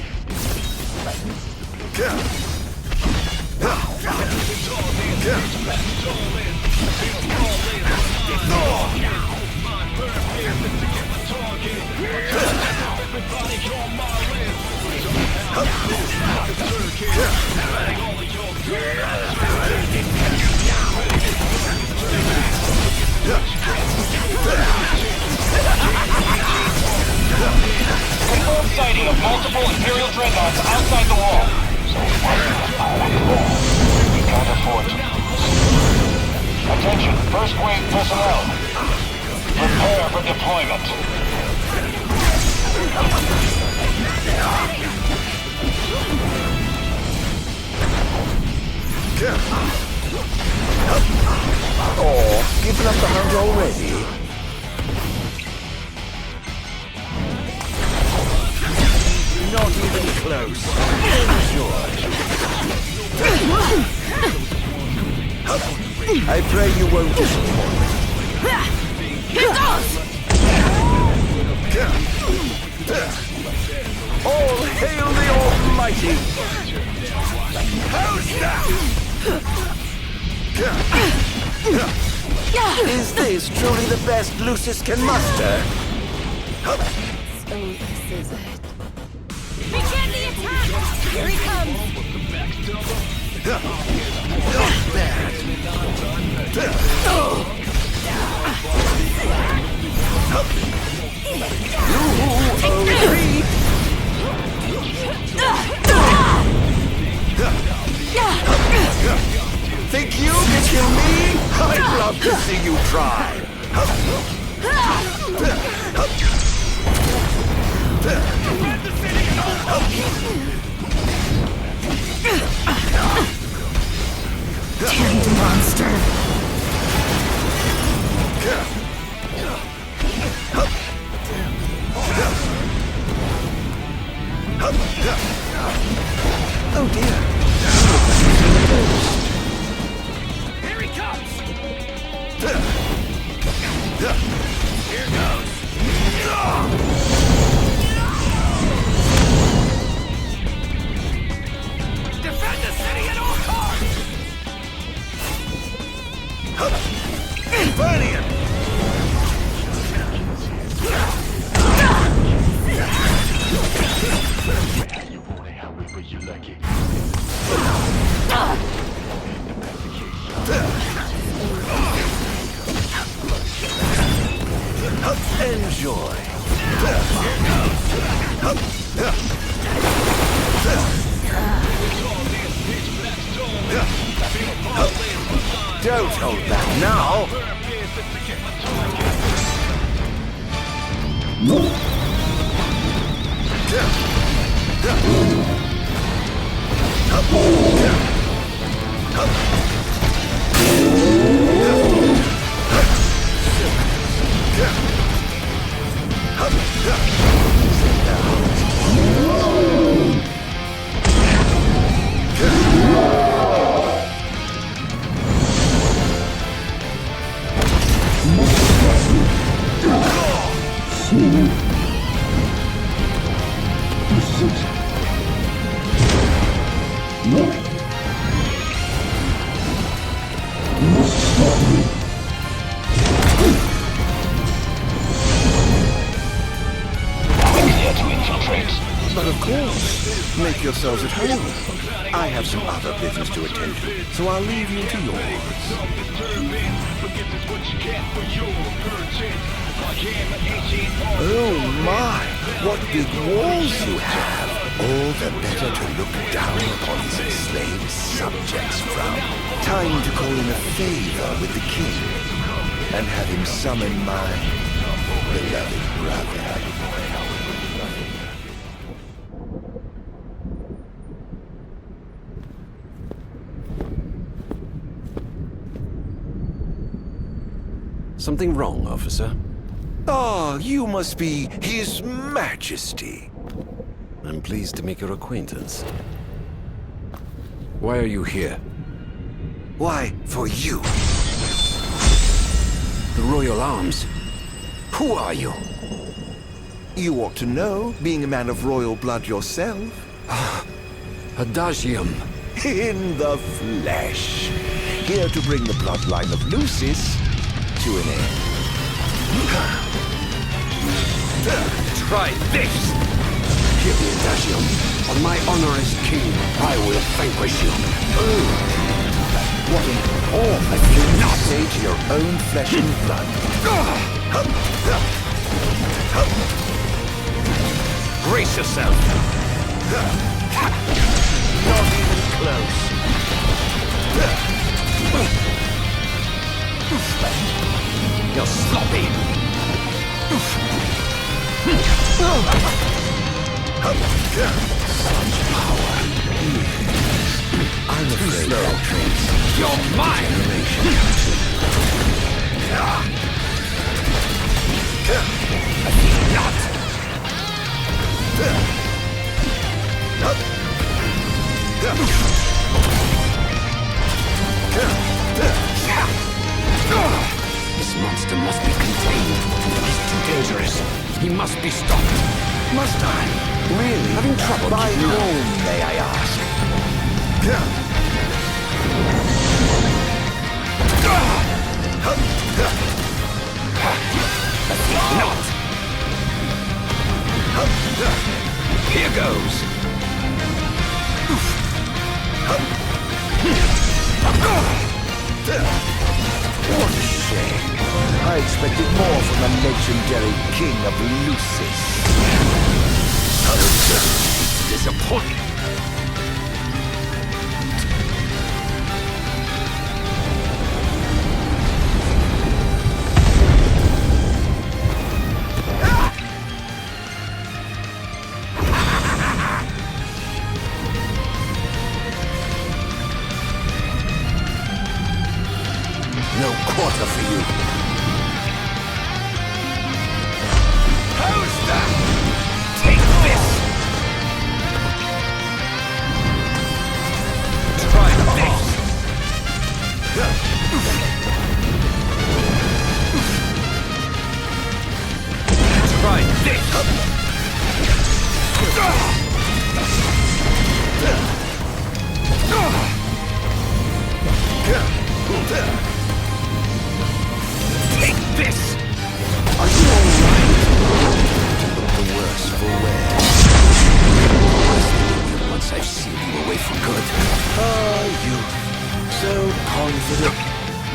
Confirmed sighting of multiple Imperial dreadnoughts outside the wall. So we can't afford to lose. Attention, first wave personnel. Prepare for deployment.
Oh, giving up the hunt already?
Not even close.
I pray you won't disappoint.
Here goes!
All hail the Almighty! Is this truly the best Lucis can muster?
So this is it.
Begin the attack! Here he comes!
Not bad. Think you can kill me? I'd love to see you try.
Damned monster!
Oh dear.
Here he comes! Here goes! Defend the city at all costs!
Burning it! Enjoy. Don't hold back now. But of course, make yourselves at home. I have some other business to attend to, so I'll leave you to yours. Oh my, what big walls you have! All the better to look down upon his enslaved subjects from. Time to call in a favor with the king, and have him summon my beloved brother.
Something wrong, officer?
Ah, you must be His Majesty.
I'm pleased to make your acquaintance. Why are you here?
Why, for you.
The Royal Arms? Who are you?
You ought to know, being a man of royal blood yourself.
Adagium.
In the flesh. Here to bring the bloodline of Lucis to an end.
Try this! Give me Adagium. On my honor as king, I will vanquish you.
What an awful thing to say to your own flesh and blood.
Brace yourself.
Not even close.
You're sloppy.
Such power. I'm afraid that traits.
You're mine! Not! This monster must be contained. He's too dangerous. He must be stopped. Must I? Really? Having trouble?
By whom, may I ask?
Not! Here goes!
What a shame. I expected more from the legendary King of Lucis.
Disappointing!
No quarter for you.
How's that? Take this! Try this! Try this! Take this!
Are you all right? Look the worse for wear.
Once I've sealed you away for good.
Ah, you. So confident,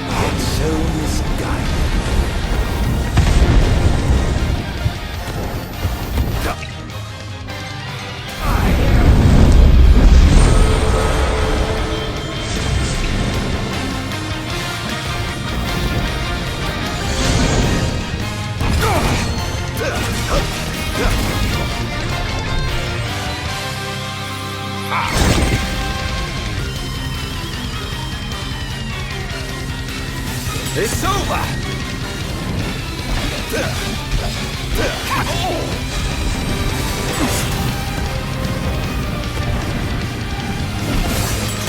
yet so misguided.
It's over!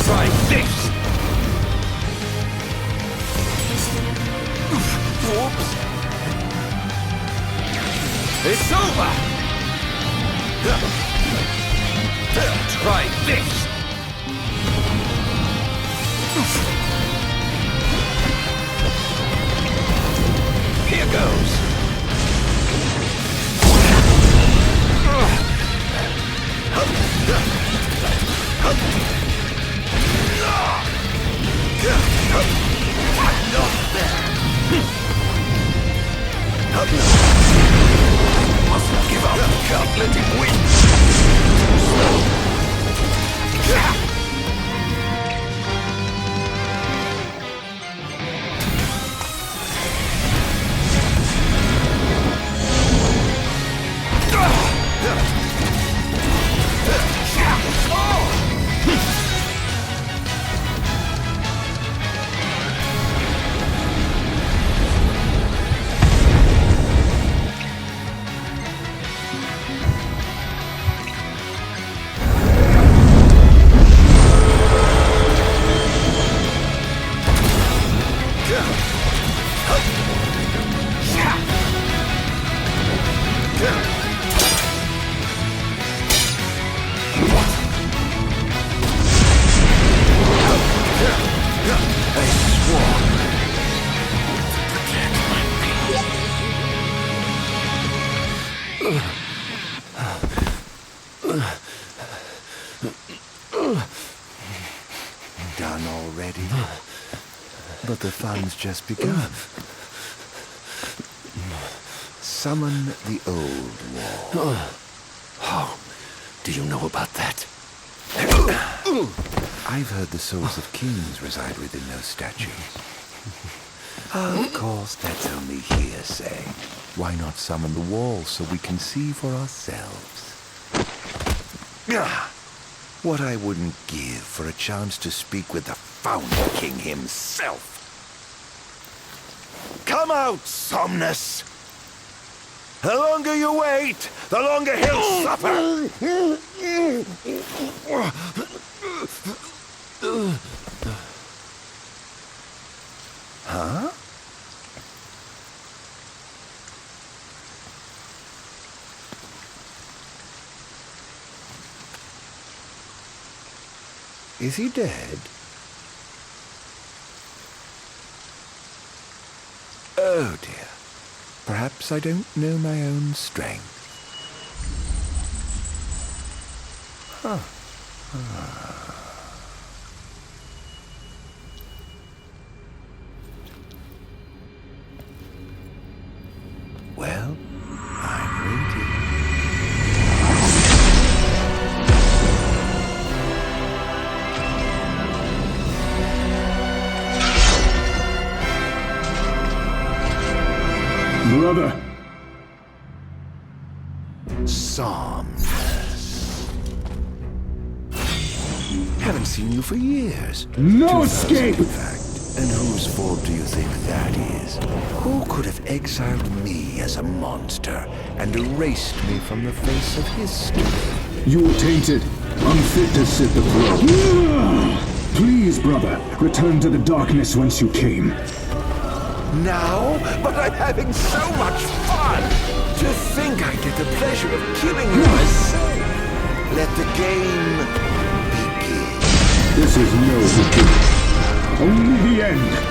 Try this! Whoops! It's over! Try this! Here goes. Mustn't give up. Can't let him win. Slow.
I swore. Done already? But the fun's just begun. Summon the old wall.
How do you know about that?
I've heard the souls of kings reside within those statues. Of course, that's only hearsay. Why not summon the wall so we can see for ourselves? What I wouldn't give for a chance to speak with the Founder King himself. Come out, Somnus! The longer you wait, the longer he'll suffer! Huh? Is he dead? Oh dear. Perhaps I don't know my own strength. Huh. Well, I'm waiting.
Brother.
Somnus. Haven't seen you for years.
No escape!
In fact. And whose fault do you think that is? Who could have exiled me as a monster and erased me from the face of history?
You were tainted, unfit to sit the throne. Please, brother, return to the darkness whence you came.
Now? But I'm having so much fun! To think I get the pleasure of killing you myself! Let the game begin.
This is no beginning. Only the end.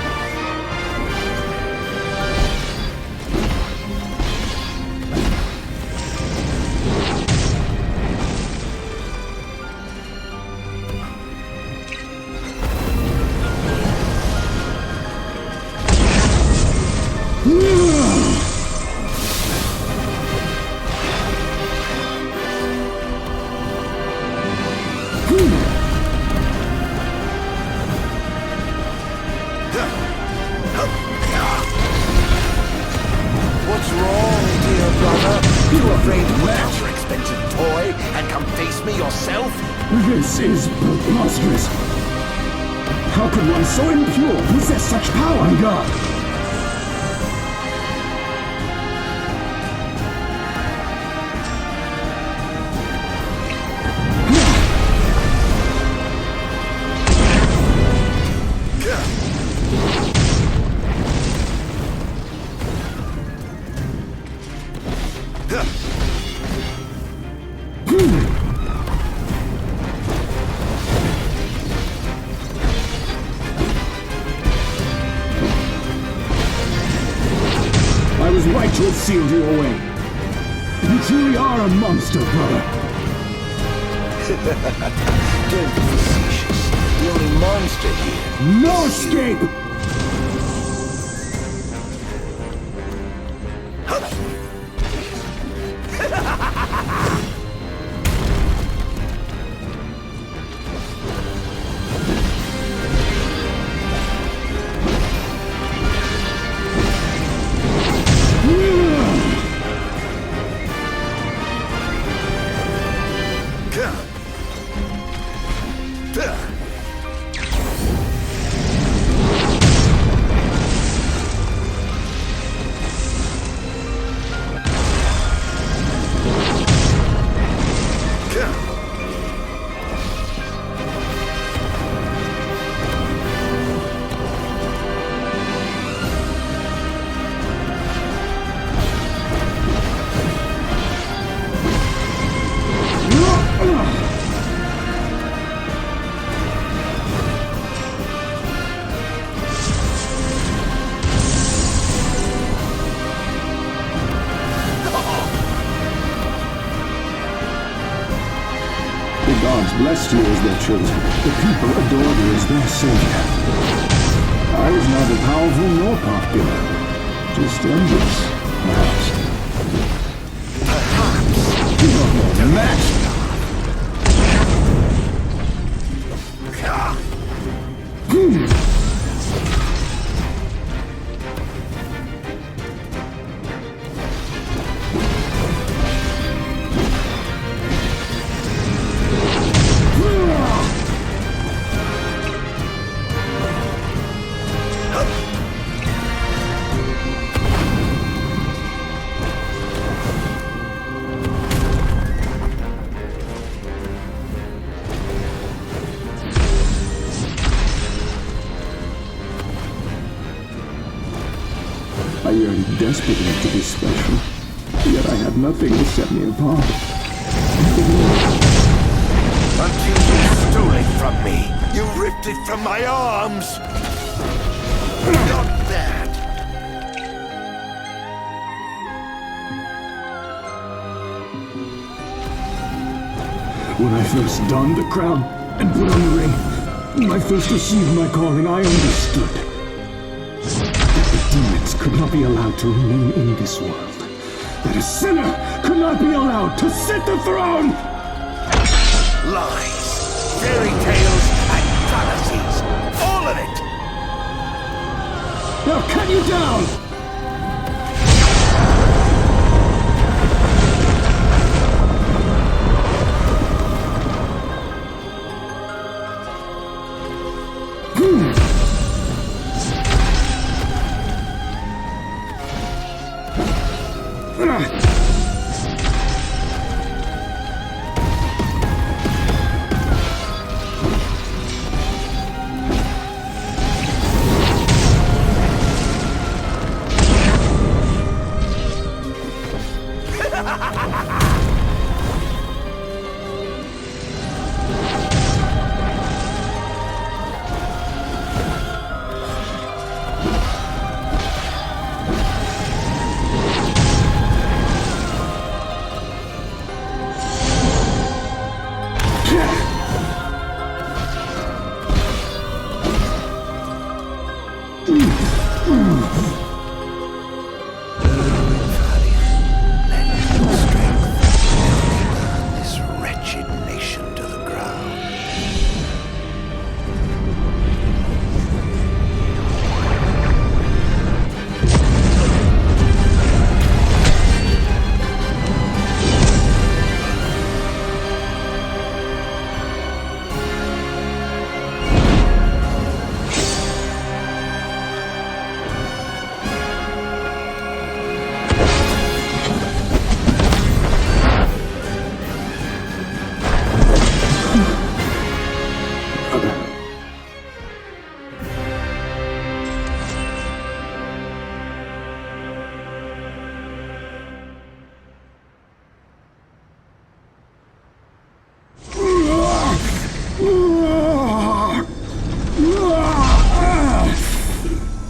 What's wrong, dear brother? You afraid to put out your expensive toy and come face me yourself?
This is preposterous. How could one so impure possess such power? On guard. I was right to have sealed you away. You truly are a monster, brother.
Don't be facetious. The only monster here.
No escape! blessed you as their chosen. The people adored you as their savior. I was neither powerful nor popular. Just envious, perhaps. Perhaps. You're matched. I yearned desperately to be special, yet I had nothing to set me apart.
Until you stole it from me. You ripped it from my arms. Not that.
When I first donned the crown and put on the ring, when I first received my calling, I understood that the demons could not be allowed to remain in this world. That a sinner could not be allowed to sit the throne!
Lies, fairy tales, and fallacies. All of it!
Now cut you down!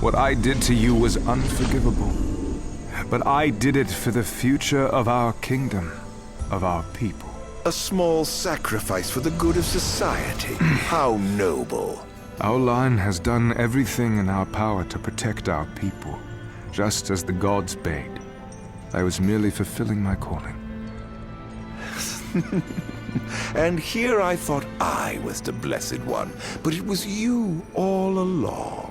What I did to you was unforgivable. But I did it for the future of our kingdom, of our people.
A small sacrifice for the good of society. How noble.
Our line has done everything in our power to protect our people, just as the gods bade. I was merely fulfilling my calling.
And here I thought I was the blessed one, but it was you all along.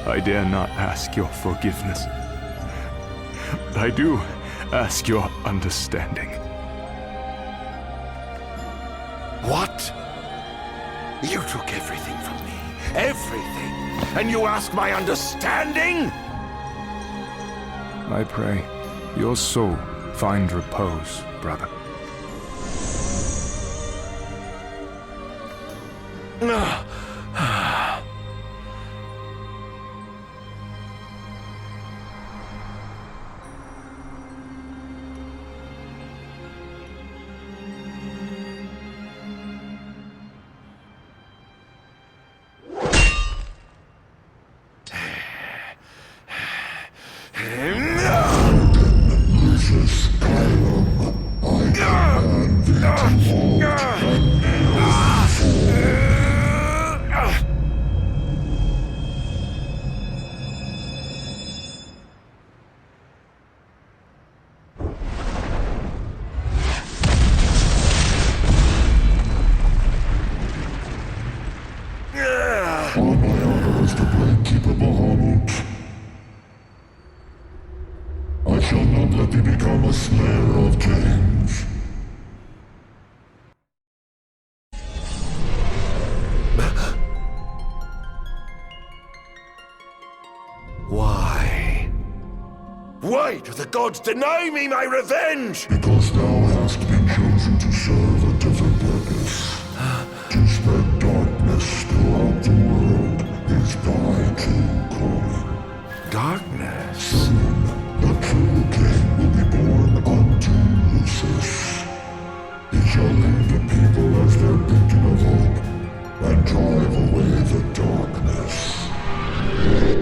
I dare not ask your forgiveness. But I do ask your understanding.
What? You took everything from me. Everything. And you ask my understanding?
I pray your soul find repose, brother.
Lucis Caelum, I command thee to
On my honor as the Great Keeper Bahamut, I shall not let thee become a slayer of kings.
Why? Why do the gods deny me my revenge?
Because thou hast been chosen to serve a different purpose. To spread darkness throughout the world is thy true calling.
Darkness?
Soon, the true king will be born unto Lucis. He shall lead the people as their beacon of hope, and drive away the darkness.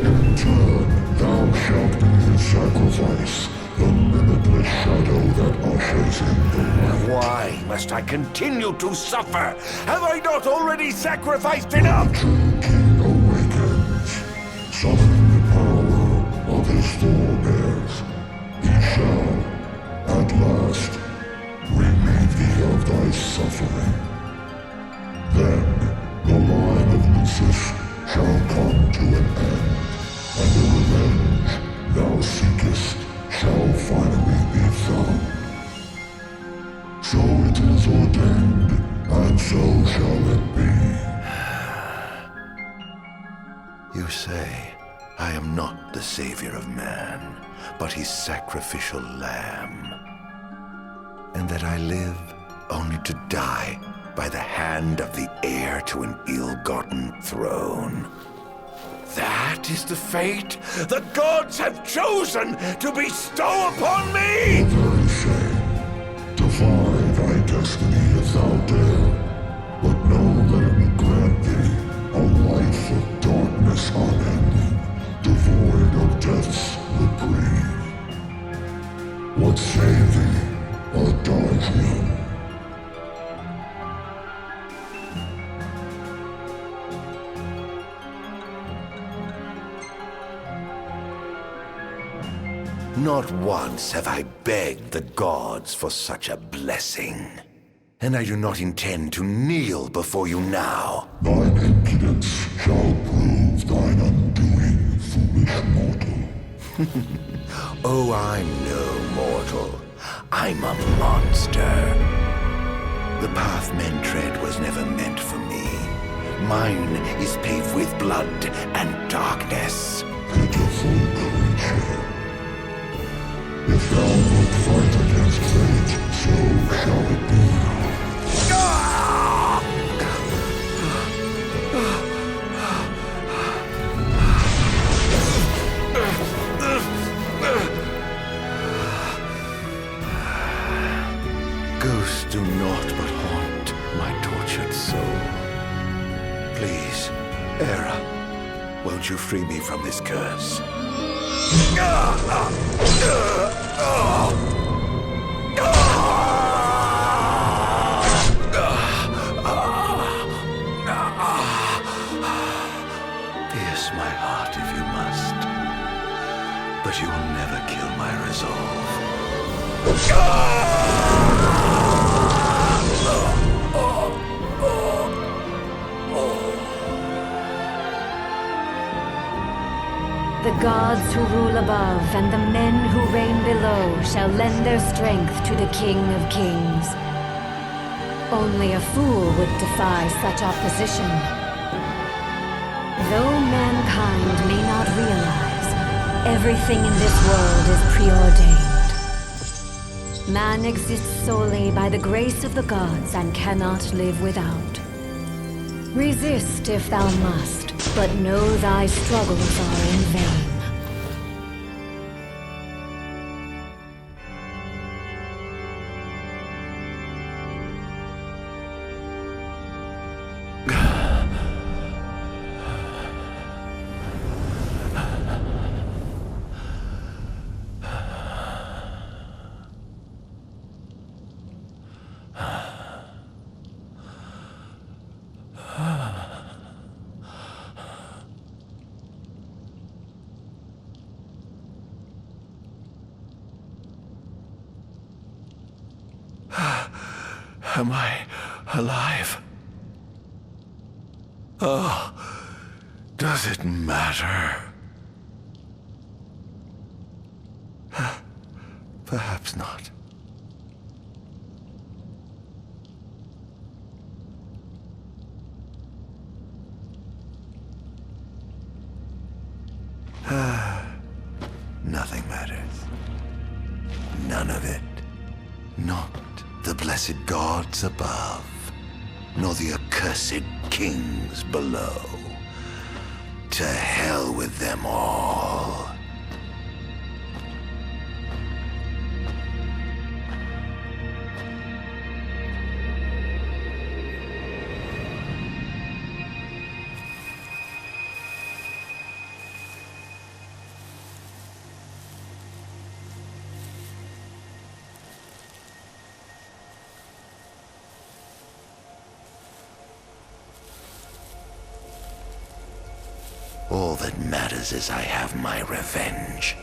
In turn, thou shalt be his sacrifice, the limitless shadow that ushers in the light.
Why must I continue to suffer? Have I not already sacrificed enough?
The true king awakens, summoning the power of his forebears. He shall, at last, relieve thee of thy suffering. Then, the line of Lucis shall come to an end, and the revenge thou seekest shall finally be found. So it is ordained, and so shall it be.
You say I am not the savior of man, but his sacrificial lamb, and that I live only to die by the hand of the heir to an ill-gotten throne. That is the fate the gods have chosen to bestow upon me!
The very same. Defy thy destiny if thou dare, but know that it will grant thee a life of darkness unending, devoid of death's reprieve. What say thee, Ardyn?
Not once have I begged the gods for such a blessing. And I do not intend to kneel before you now.
Thine impudence shall prove thine undoing, foolish mortal.
Oh, I'm no mortal. I'm a monster. The path men tread was never meant for me. Mine is paved with blood and darkness.
Pitiful creature. If thou wilt fight against fate, so shall it be.
Ghosts do naught but haunt my tortured soul. Please, Era, won't you free me from this curse? Pierce my heart if you must, but you will never kill my resolve.
The gods who rule above and the men who reign below shall lend their strength to the King of Kings. Only a fool would defy such opposition. Though mankind may not realize, everything in this world is preordained. Man exists solely by the grace of the gods and cannot live without. Resist if thou must, but know thy struggles are in vain.
Am I alive? Oh,
Does it matter? Perhaps not. Nothing matters. None of it. Not the blessed gods above, nor the accursed kings below. To hell with them all. All that matters is I have my revenge.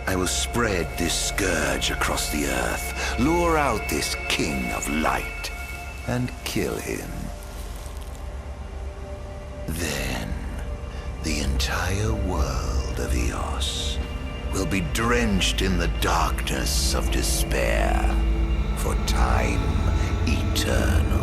I will spread this scourge across the earth, lure out this king of light, and kill him. Then, the entire world of Eos will be drenched in the darkness of despair for time eternal.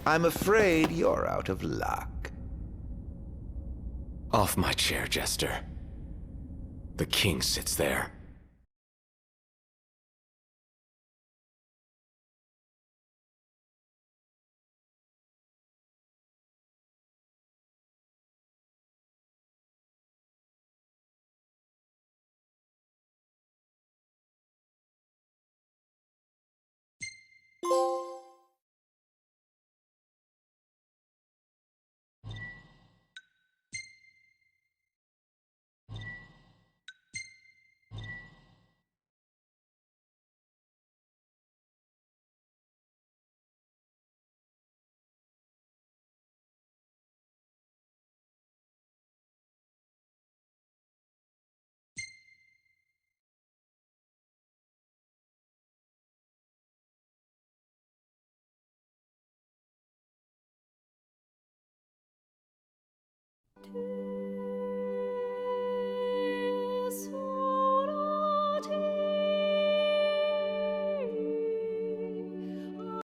I'm afraid you're out of luck.
Off my chair, Jester. The king sits there.